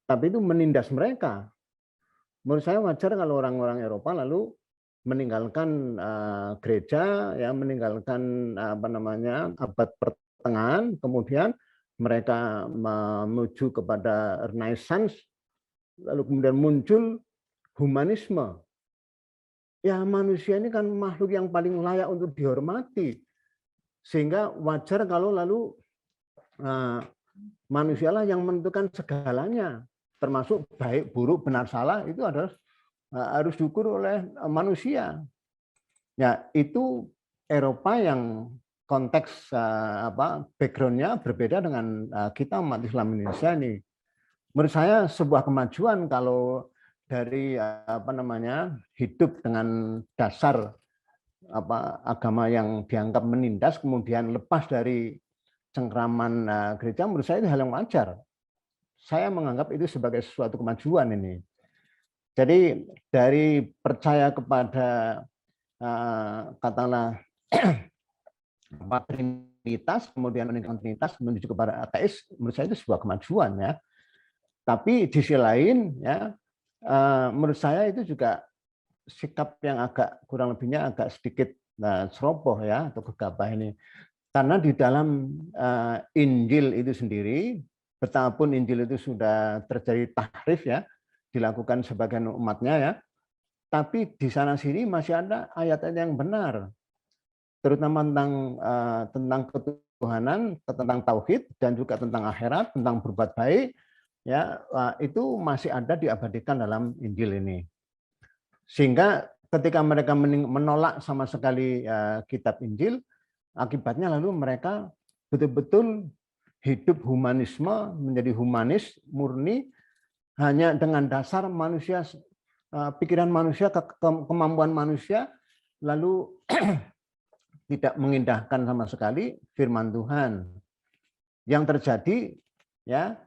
tapi itu menindas mereka. Menurut saya wajar kalau orang-orang Eropa lalu meninggalkan gereja, ya meninggalkan abad pertengahan, kemudian mereka menuju kepada Renaissance, lalu kemudian muncul humanisme. Ya manusia ini kan makhluk yang paling layak untuk dihormati, sehingga wajar kalau lalu manusialah yang menentukan segalanya, termasuk baik, buruk, benar, salah itu adalah harus diukur oleh manusia. Ya itu Eropa yang konteks backgroundnya berbeda dengan kita umat Islam Indonesia ini. Menurut saya sebuah kemajuan kalau dari hidup dengan dasar agama yang dianggap menindas kemudian lepas dari cengkraman gereja, menurut saya itu hal yang wajar. Saya menganggap itu sebagai sesuatu kemajuan ini. Jadi dari percaya kepada katakanlah Trinitas, kemudian meninggalkan Trinitas menuju kepada ateis, menurut saya itu sebuah kemajuan ya. Tapi di sisi lain ya, menurut saya itu juga sikap yang agak kurang lebihnya agak sedikit ceroboh ya atau gegabah ini. Karena di dalam Injil itu sendiri, betapapun Injil itu sudah terjadi tahrif ya, dilakukan sebagian umatnya ya, tapi di sana sini masih ada ayat-ayat yang benar, terutama tentang ketuhanan, tentang tauhid dan juga tentang akhirat, tentang berbuat baik ya, itu masih ada diabadikan dalam Injil ini. Sehingga ketika mereka menolak sama sekali kitab Injil, akibatnya lalu mereka betul-betul hidup humanisme, menjadi humanis murni hanya dengan dasar manusia, pikiran manusia, kemampuan manusia, lalu tidak mengindahkan sama sekali firman Tuhan. Yang terjadi ya,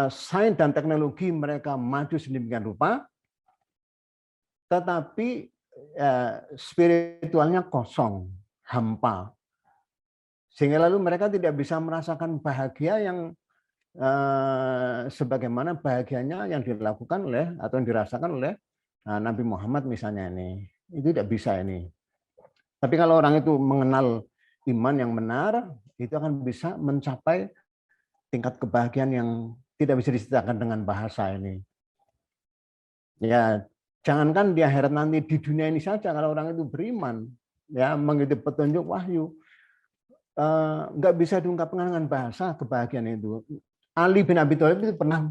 sains dan teknologi mereka maju sedemikian rupa, tetapi spiritualnya kosong, hampa. Sehingga lalu mereka tidak bisa merasakan bahagia yang sebagaimana bahagianya yang dilakukan oleh atau yang dirasakan oleh Nabi Muhammad misalnya ini. Itu tidak bisa ini. Tapi kalau orang itu mengenal iman yang benar, itu akan bisa mencapai tingkat kebahagiaan yang tidak bisa diceritakan dengan bahasa ini. Ya, jangankan di akhirat nanti, di dunia ini saja kalau orang itu beriman, ya mengikuti petunjuk wahyu, nggak bisa diungkapkan dengan bahasa kebahagiaan itu. Ali bin Abi Thalib itu pernah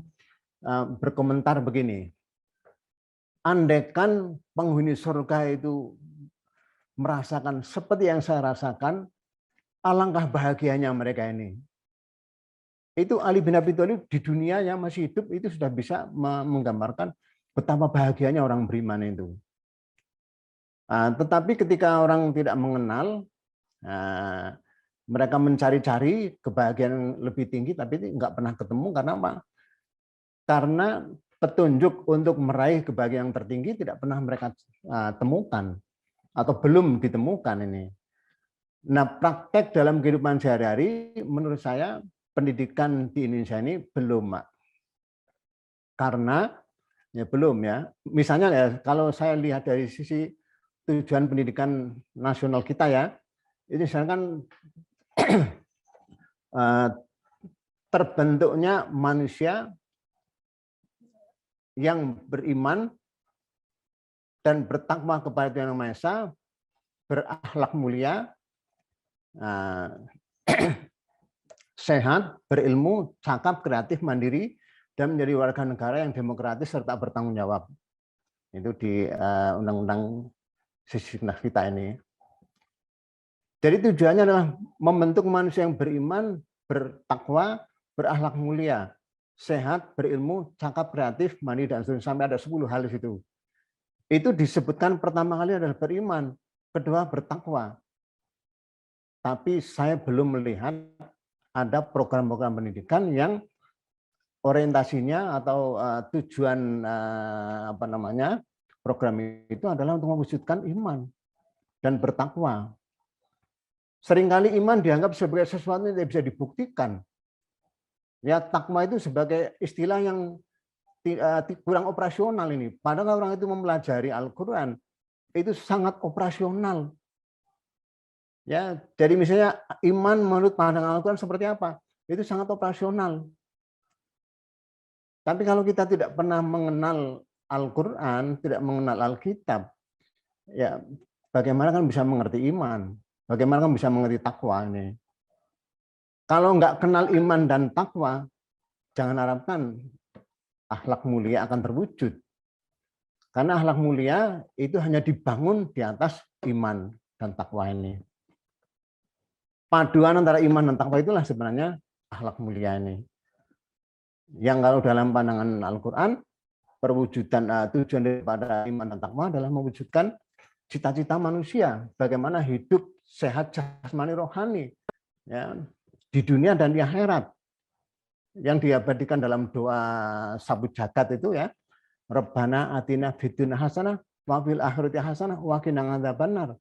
berkomentar begini, andaikan penghuni surga itu merasakan seperti yang saya rasakan, alangkah bahagianya mereka ini. Itu Ali bin Abi Thalib di dunia yang masih hidup itu sudah bisa menggambarkan betapa bahagianya orang beriman itu. Tetapi ketika orang tidak mengenal, mereka mencari-cari kebahagiaan yang lebih tinggi, tapi nggak pernah ketemu. Karena apa? Karena petunjuk untuk meraih kebahagiaan yang tertinggi tidak pernah mereka temukan atau belum ditemukan ini. Nah, praktek dalam kehidupan sehari-hari menurut saya pendidikan di Indonesia ini belum, Pak. Karena ya belum ya. Misalnya ya kalau saya lihat dari sisi tujuan pendidikan nasional kita ya, ini misalkan terbentuknya manusia yang beriman dan bertakwa kepada Tuhan Yang Maha Esa, berakhlak mulia, sehat, berilmu, cakap, kreatif, mandiri, dan menjadi warga negara yang demokratis serta bertanggung jawab. Itu di Undang-Undang Sisdiknas kita ini. Jadi tujuannya adalah membentuk manusia yang beriman, bertakwa, berakhlak mulia, sehat, berilmu, cakap, kreatif, mandiri, dan seterusnya. Sampai ada 10 hal di situ. Itu disebutkan pertama kali adalah beriman, kedua bertakwa. Tapi saya belum melihat ada program-program pendidikan yang orientasinya atau tujuan program itu adalah untuk mewujudkan iman dan bertakwa. Seringkali iman dianggap sebagai sesuatu yang tidak bisa dibuktikan. Ya, takwa itu sebagai istilah yang kurang operasional ini. Padahal orang itu mempelajari Al-Quran itu sangat operasional. Ya, jadi misalnya iman menurut pandangan Al-Quran seperti apa? Itu sangat operasional. Tapi kalau kita tidak pernah mengenal Al-Quran, tidak mengenal Alkitab, ya bagaimana kan bisa mengerti iman? Bagaimana kan bisa mengerti takwa ini? Kalau nggak kenal iman dan takwa, jangan harapkan akhlak mulia akan terwujud. Karena akhlak mulia itu hanya dibangun di atas iman dan takwa ini. Paduan antara iman dan takwa itulah sebenarnya akhlak mulia ini. Yang kalau dalam pandangan Al-Quran, perwujudan tujuan daripada iman dan takwa adalah mewujudkan cita-cita manusia, bagaimana hidup sehat jasmani rohani, ya, di dunia dan di akhirat, yang diabadikan dalam doa sabu jagat itu ya, Rabbana atina fid dunya hasanah wa fil akhirati hasanah wa qina adzabannar.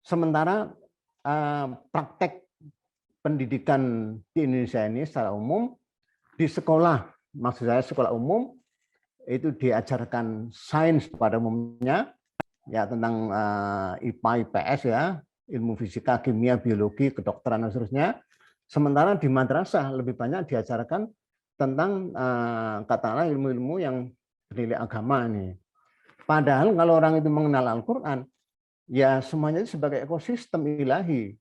Sementara praktek pendidikan di Indonesia ini secara umum di sekolah, maksud saya sekolah umum itu diajarkan sains pada umumnya, ya tentang IPA, IPS ya, ilmu fisika, kimia, biologi, kedokteran dan seterusnya. Sementara di madrasah lebih banyak diajarkan tentang katakanlah ilmu-ilmu yang bernilai agama ini. Padahal kalau orang itu mengenal Al-Quran, ya semuanya itu sebagai ekosistem ilahi.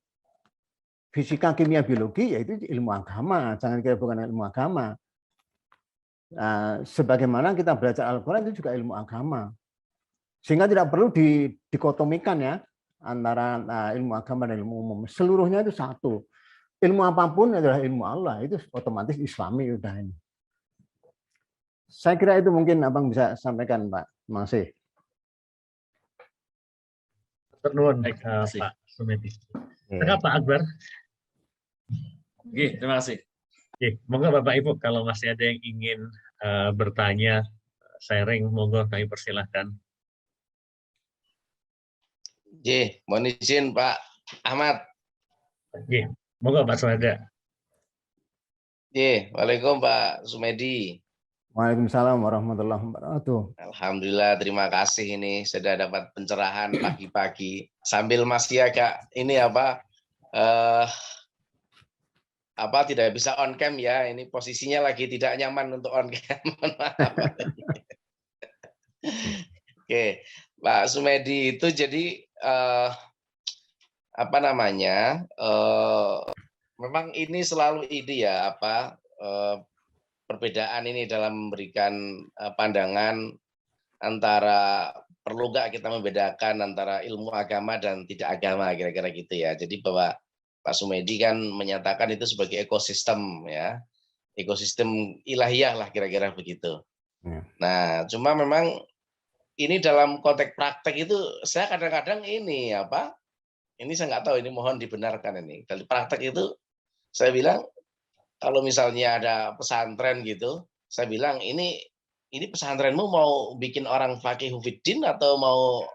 Fisika, kimia, biologi yaitu ilmu agama, jangan kira bukan ilmu agama. Sebagaimana kita belajar Al-Quran itu juga ilmu agama. Sehingga tidak perlu dikotomikan ya antara ilmu agama dan ilmu umum. Seluruhnya itu satu. Ilmu apapun adalah ilmu Allah, itu otomatis Islami udah ini. Saya kira itu mungkin Abang bisa sampaikan, Pak. Terima kasih. Pak Sumedi. Pak Akbar. Oke, terima kasih. Oke, monggo Bapak Ibu kalau masih ada yang ingin bertanya, sharing, monggo kami persilahkan. Mohon izin Pak Ahmad. Monggo Pak Suhada. Waalaikumsalam Pak Sumedi. Waalaikumsalam warahmatullahi wabarakatuh. Alhamdulillah, terima kasih ini sudah dapat pencerahan pagi-pagi sambil masih agak ini tidak bisa on cam ya, ini posisinya lagi tidak nyaman untuk on cam. Oke, Pak Sumedi itu jadi memang ini selalu ini ya perbedaan ini dalam memberikan pandangan antara perlu nggak kita membedakan antara ilmu agama dan tidak agama kira-kira gitu ya. Jadi bahwa Pak Sumedi kan menyatakan itu sebagai ekosistem ya, ekosistem ilahiyah lah kira-kira begitu. Ya. Nah, cuma memang ini dalam konteks praktek itu saya kadang-kadang ini saya nggak tahu, ini mohon dibenarkan ini. Dari praktek itu saya bilang kalau misalnya ada pesantren gitu, saya bilang ini pesantrenmu mau bikin orang fakih hufiddin atau mau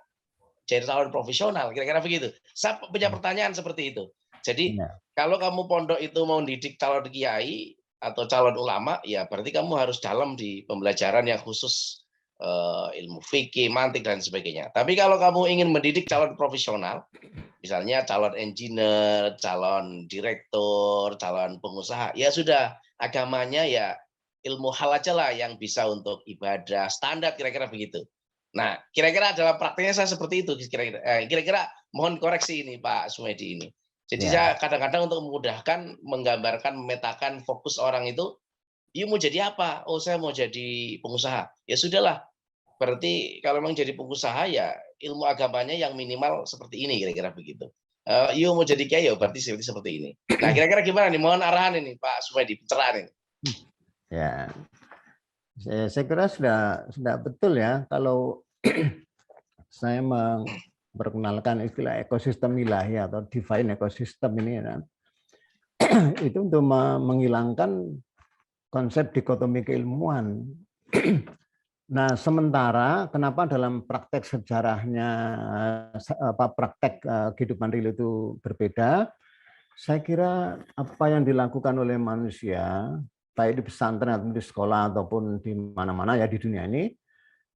jadi calon profesional, kira-kira begitu. Saya punya pertanyaan seperti itu. Jadi kalau kamu pondok itu mau didik calon kiai atau calon ulama, ya berarti kamu harus dalam di pembelajaran yang khusus ilmu fikih, mantik dan sebagainya. Tapi kalau kamu ingin mendidik calon profesional, misalnya calon engineer, calon direktur, calon pengusaha, ya sudah agamanya ya ilmu hal aja lah yang bisa untuk ibadah standar kira-kira begitu. Nah, kira-kira dalam prakteknya saya seperti itu kira-kira. Kira-kira mohon koreksi ini Pak Sumedi ini. Jadi saya kadang-kadang untuk memudahkan, menggambarkan, memetakan fokus orang itu, "You mau jadi apa?" "Oh, saya mau jadi pengusaha." Ya sudahlah. Berarti kalau memang jadi pengusaha ya ilmu agamanya yang minimal seperti ini, kira-kira begitu. "You mau jadi kiai ya berarti seperti ini." Nah, kira-kira gimana nih? Mohon arahan ini Pak Sumedi, pencerahan ini. Ya, saya kira sudah betul ya kalau saya memperkenalkan istilah ekosistem ilahi atau divine ecosystem ini ya. Itu untuk menghilangkan konsep dikotomi keilmuan. Nah, sementara kenapa dalam praktek sejarahnya praktek kehidupan real itu berbeda? Saya kira apa yang dilakukan oleh manusia, baik di pesantren atau di sekolah ataupun di mana-mana ya di dunia ini,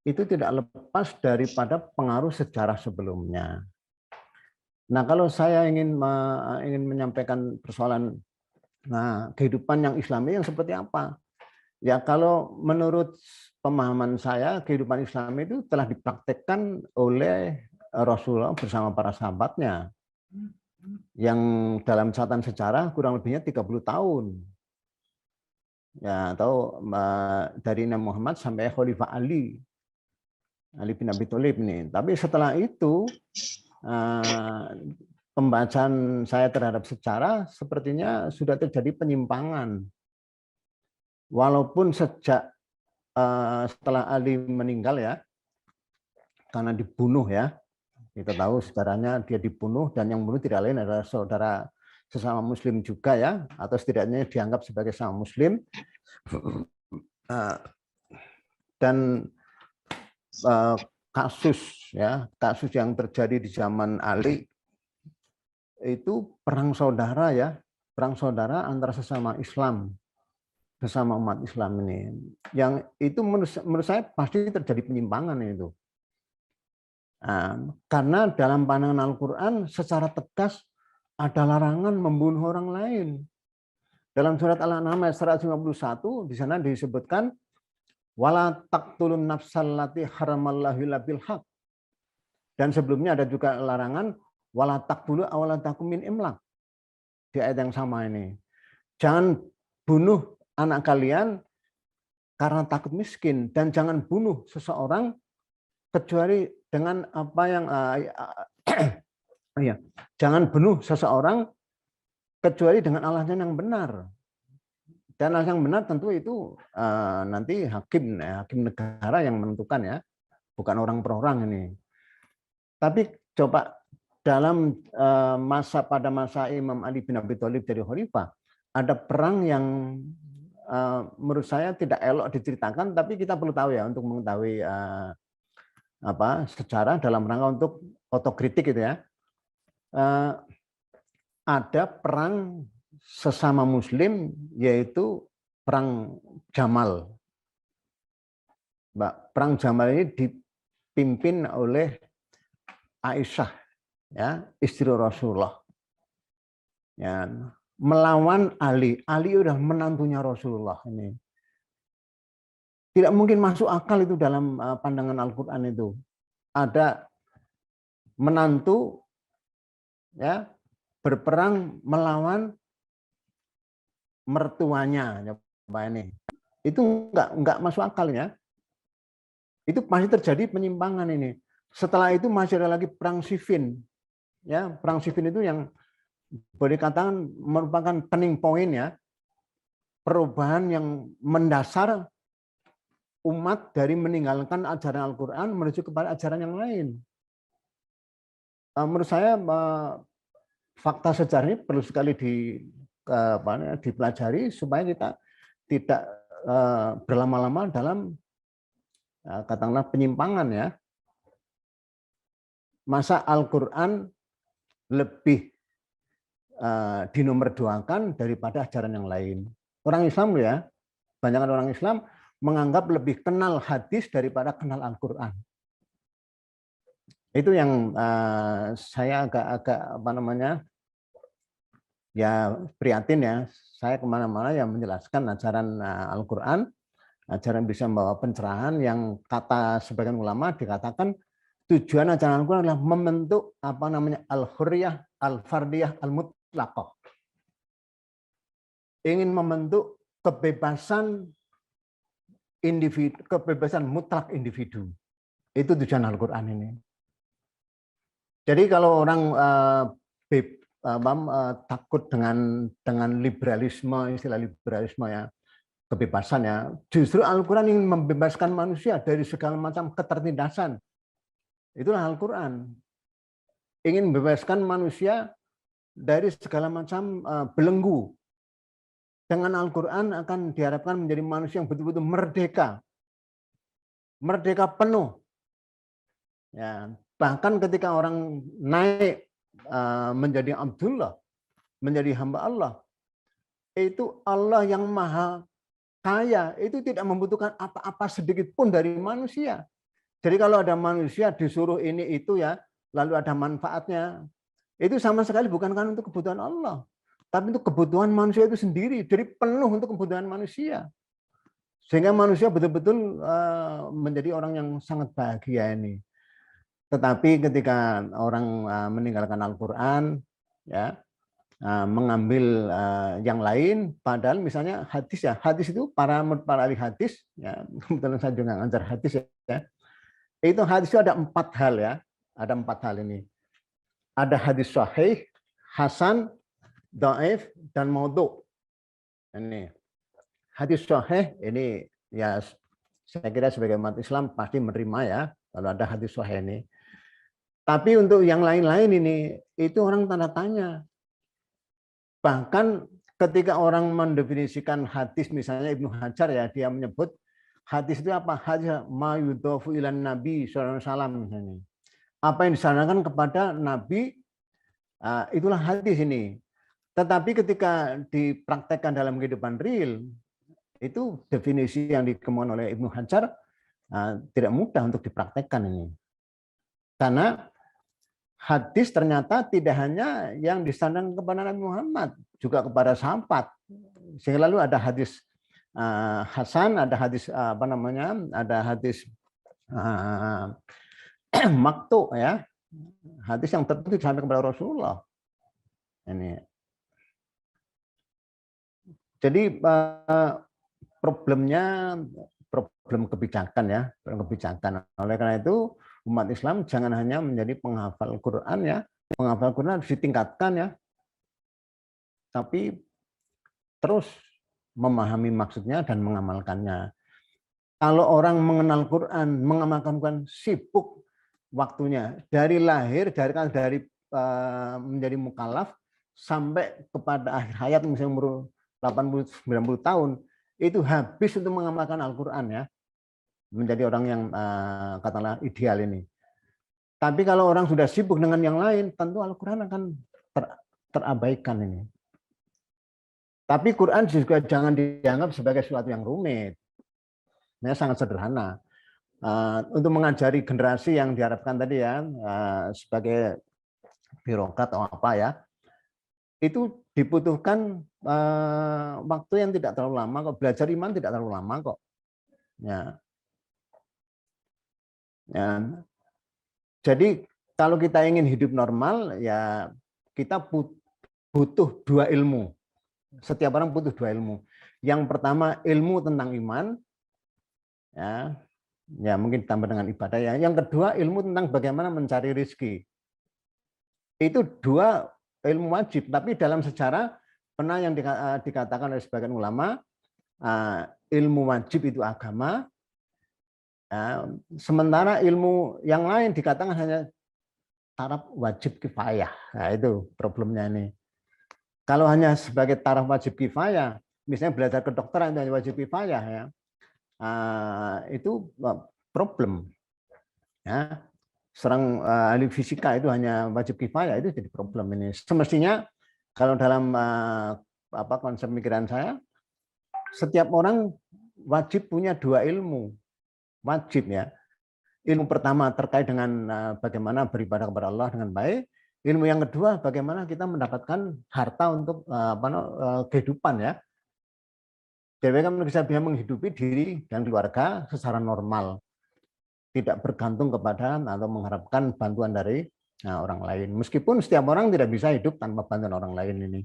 itu tidak lepas daripada pengaruh sejarah sebelumnya. Nah, kalau saya ingin menyampaikan persoalan kehidupan yang Islami yang seperti apa? Ya, kalau menurut pemahaman saya, kehidupan Islam itu telah dipraktekkan oleh Rasulullah bersama para sahabatnya, yang dalam catatan sejarah kurang lebihnya 30 tahun. Ya, atau dari Nabi Muhammad sampai Khalifah Ali bin Abi Thalib nih. Tapi setelah itu pembacaan saya terhadap sejarah sepertinya sudah terjadi penyimpangan. Walaupun sejak setelah Ali meninggal ya, karena dibunuh ya, kita tahu sejarahnya dia dibunuh dan yang bunuh tidak lain adalah saudara sesama Muslim juga ya, atau setidaknya dianggap sebagai sesama Muslim. Dan kasus yang terjadi di zaman Ali itu perang saudara ya, perang saudara antara sesama Islam, sesama umat Islam ini, yang itu menurut saya pasti terjadi penyimpangan itu. Karena dalam pandangan Al-Quran secara tegas ada larangan membunuh orang lain. Dalam surat Al-An'am ayat 151 di sana disebutkan wala taqtulun nafsal lati haramallahu illa bil haq. Dan sebelumnya ada juga larangan wala taqtulu awladakum min imlaq. Di ayat yang sama ini. Jangan bunuh anak kalian karena takut miskin, dan jangan bunuh seseorang kecuali dengan apa yang jangan bunuh seseorang kecuali dengan alasan yang benar. Dan alasan yang benar tentu itu nanti hakim negara yang menentukan ya, bukan orang per orang ini. Tapi coba dalam pada masa Imam Ali bin Abi Thalib jadi khalifah, ada perang yang menurut saya tidak elok diceritakan, tapi kita perlu tahu ya untuk mengetahui sejarah dalam rangka untuk otokritik itu ya. Ada perang sesama Muslim yaitu perang Jamal. Perang Jamal ini dipimpin oleh Aisyah ya, istri Rasulullah. Ya, melawan Ali. Ali udah menantunya Rasulullah ini. Tidak mungkin masuk akal itu dalam pandangan Al-Quran itu. Ada menantu ya berperang melawan mertuanya, Pak ini. Itu enggak masuk akal ya. Itu pasti terjadi penyimpangan ini. Setelah itu masih ada lagi perang Siffin. Ya, perang Siffin itu yang boleh katakan merupakan turning point ya. Perubahan yang mendasar umat dari meninggalkan ajaran Al-Quran menuju kepada ajaran yang lain. Menurut saya fakta sejarah ini perlu sekali dipelajari supaya kita tidak berlama-lama dalam katakanlah penyimpangan ya. Masa Al-Quran lebih dinomorduakan daripada ajaran yang lain. Orang Islam ya, banyak orang Islam menganggap lebih kenal hadis daripada kenal Al-Quran. Itu yang saya agak ya prihatin ya. Saya kemana-mana yang menjelaskan ajaran Al-Quran, ajaran bisa membawa pencerahan yang kata sebagian ulama dikatakan tujuan ajaran Al-Quran adalah membentuk al-hurriyah, al-fardiyah, al-mutlaqah. mutlakoh. Ingin membentuk kebebasan individu, kebebasan mutlak individu. Itu tujuan Al-Quran ini. Jadi kalau orang takut dengan liberalisme, istilah liberalisme ya, kebebasan ya, justru Al-Quran ingin membebaskan manusia dari segala macam ketertindasan. Itulah Al-Quran. Ingin membebaskan manusia dari segala macam belenggu. Dengan Al-Quran akan diharapkan menjadi manusia yang betul-betul merdeka. Merdeka penuh. Ya, bahkan ketika orang naik menjadi Abdullah, menjadi hamba Allah, itu Allah yang maha kaya, itu tidak membutuhkan apa-apa sedikit pun dari manusia. Jadi kalau ada manusia disuruh ini itu ya, lalu ada manfaatnya, itu sama sekali bukan kan untuk kebutuhan Allah. Tapi untuk kebutuhan manusia itu sendiri, jadi penuh untuk kebutuhan manusia. Sehingga manusia betul-betul menjadi orang yang sangat bahagia ini. Tetapi ketika orang meninggalkan Al-Quran, ya, mengambil yang lain, padahal misalnya hadis ya, hadis itu para ahli hadis, ya, kebetulan saya juga ngajar hadis ya, itu hadis itu ada 4 hal ya, ada 4 hal ini. Ada hadis sahih, hasan, dhaif, dan maudhu. Ini hadis sahih ini ya saya kira sebagai umat Islam pasti menerima ya kalau ada hadis sahih ini. Tapi untuk yang lain-lain ini itu orang tanda tanya. Bahkan ketika orang mendefinisikan hadis, misalnya Ibnu Hajar ya, dia menyebut hadis itu apa? Hadis ma yudhafu ilan nabi sallallahu alaihi wasallam misalnya. Apa yang disandarkan kepada Nabi, itulah hadis ini. Tetapi ketika dipraktekkan dalam kehidupan real, itu definisi yang dikemukakan oleh Ibnu Hajar tidak mudah untuk dipraktekkan ini. Karena hadis ternyata tidak hanya yang disandarkan kepada Nabi Muhammad, juga kepada sahabat. Sehingga lalu ada hadis hasan, ada hadis ada hadis maktu ya, hadis yang tertentu disampaikan kepada Rasulullah. Ini. Jadi problemnya problem kebijakan ya, problem kebijakan. Oleh karena itu umat Islam jangan hanya menjadi penghafal Quran ya, penghafal Quran harus ditingkatkan ya, tapi terus memahami maksudnya dan mengamalkannya. Kalau orang mengenal Quran, mengamalkan Quran, sibuk waktunya dari lahir, dari menjadi mukallaf sampai kepada akhir hayat misalnya umur 80-90 tahun, itu habis untuk mengamalkan Al-Quran ya, menjadi orang yang katakanlah ideal ini. Tapi kalau orang sudah sibuk dengan yang lain, tentu Al-Quran akan terabaikan ini. Tapi Quran juga jangan dianggap sebagai sesuatu yang rumit. Ini sangat sederhana. Untuk mengajari generasi yang diharapkan tadi ya, sebagai birokrat atau apa ya, itu dibutuhkan waktu yang tidak terlalu lama kok. Belajar iman tidak terlalu lama kok. Ya. Ya. Jadi kalau kita ingin hidup normal ya kita butuh 2 ilmu. Setiap orang butuh 2 ilmu. Yang pertama ilmu tentang iman, ya mungkin ditambah dengan ibadah ya. Yang kedua ilmu tentang bagaimana mencari rezeki. Itu 2 ilmu wajib, tapi dalam sejarah pernah yang dikatakan oleh sebagian ulama, ilmu wajib itu agama, sementara ilmu yang lain dikatakan hanya taraf wajib kifayah. Nah, itu problemnya ini. Kalau hanya sebagai taraf wajib kifayah, misalnya belajar kedokteran itu hanya wajib kifayah ya, itu problem. Ya. Seorang ahli fisika itu hanya wajib kifayah, itu jadi problem ini. Semestinya kalau dalam konsep pemikiran saya, setiap orang wajib punya 2 ilmu. Wajib ya. Ilmu pertama terkait dengan bagaimana beribadah kepada Allah dengan baik. Ilmu yang kedua bagaimana kita mendapatkan harta untuk kehidupan ya. Jadi kan bisa menghidupi diri dan keluarga secara normal. Tidak bergantung kepada atau mengharapkan bantuan dari orang lain. Meskipun setiap orang tidak bisa hidup tanpa bantuan orang lain ini.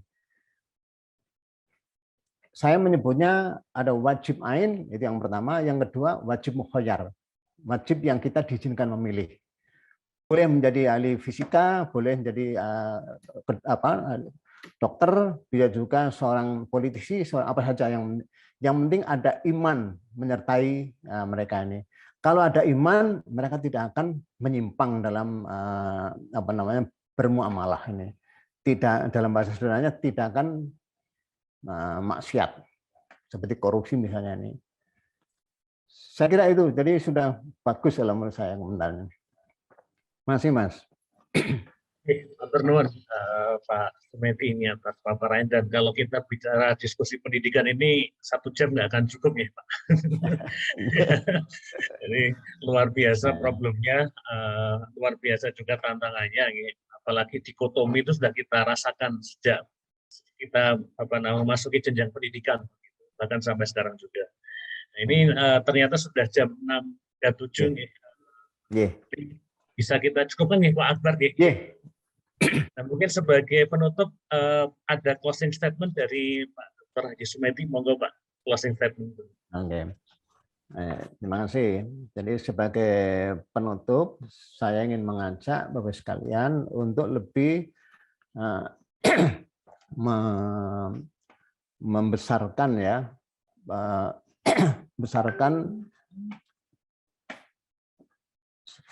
Saya menyebutnya ada wajib ain, itu yang pertama. Yang kedua, wajib mukhayyar. Wajib yang kita diizinkan memilih. Boleh menjadi ahli fisika, boleh menjadi dokter, bisa juga seorang politisi, seorang apa saja yang penting ada iman menyertai mereka ini. Kalau ada iman, mereka tidak akan menyimpang dalam bermuamalah ini. Tidak, dalam bahasa sederhananya tidak akan maksiat seperti korupsi misalnya ini. Saya kira itu, jadi sudah bagus dalam menurut saya komentarnya. Masih Mas. Matur nuwun Pak Sumedi ini atas paparannya, dan kalau kita bicara diskusi pendidikan ini 1 jam nggak akan cukup ya Pak. Jadi luar biasa problemnya, luar biasa juga tantangannya, apalagi dikotomi itu sudah kita rasakan sejak kita masuki jenjang pendidikan, bahkan sampai sekarang juga. Nah, ini ternyata sudah jam 6.37 nih. Bisa kita cukupkan nih Pak Akbar nih. Nah, mungkin sebagai penutup ada closing statement dari Pak Dr. Haji Sumedi, monggo Pak, closing statement. Oke. Terima kasih. Jadi sebagai penutup, saya ingin mengajak Bapak sekalian untuk lebih membesarkan ya, besarkan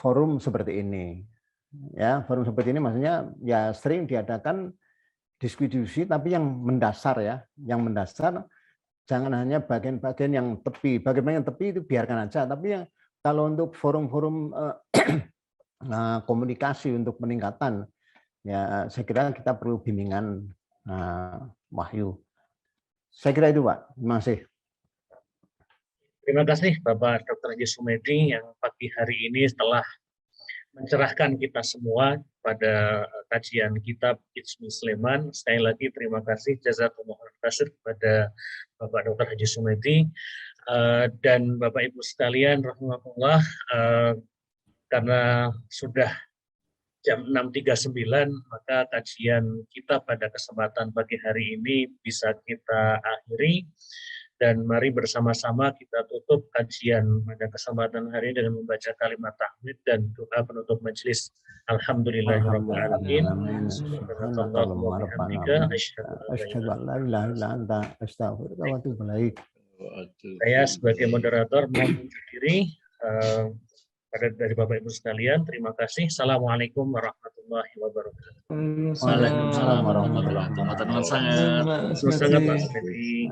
forum seperti ini. Ya, forum seperti ini maksudnya ya sering diadakan diskusi tapi yang mendasar ya, yang mendasar, jangan hanya bagian-bagian yang tepi. Bagian yang tepi itu biarkan aja, tapi yang kalau untuk forum-forum komunikasi untuk peningkatan, ya saya kira kita perlu bimbingan wahyu. Saya kira itu Pak. Terima kasih. Terima kasih Bapak Dr. Haji Sumedi yang pagi hari ini telah mencerahkan kita semua pada kajian kitab Ijmi Sleman. Sekali lagi terima kasih jazakumullah khairan kepada Bapak Dr. Haji Sumedi dan Bapak Ibu sekalian rahimahullah, karena sudah jam 6.39 maka kajian kita pada kesempatan pagi hari ini bisa kita akhiri. Dan mari bersama-sama kita tutup kajian pada kesempatan hari ini dengan membaca kalimat tahmid dan doa penutup majelis. Alhamdulillahirabbil alamin. Saya sebagai moderator mohon undur diri. Dari Bapak Ibu sekalian, terima kasih. Assalamualaikum warahmatullahi wabarakatuh. Waalaikumsalam warahmatullahi wabarakatuh. Sangat Pak Sumedi.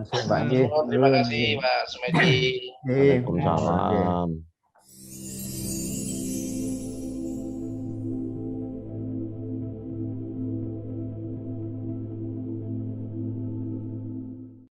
Terima kasih Pak Sumedi. Waalaikumsalam.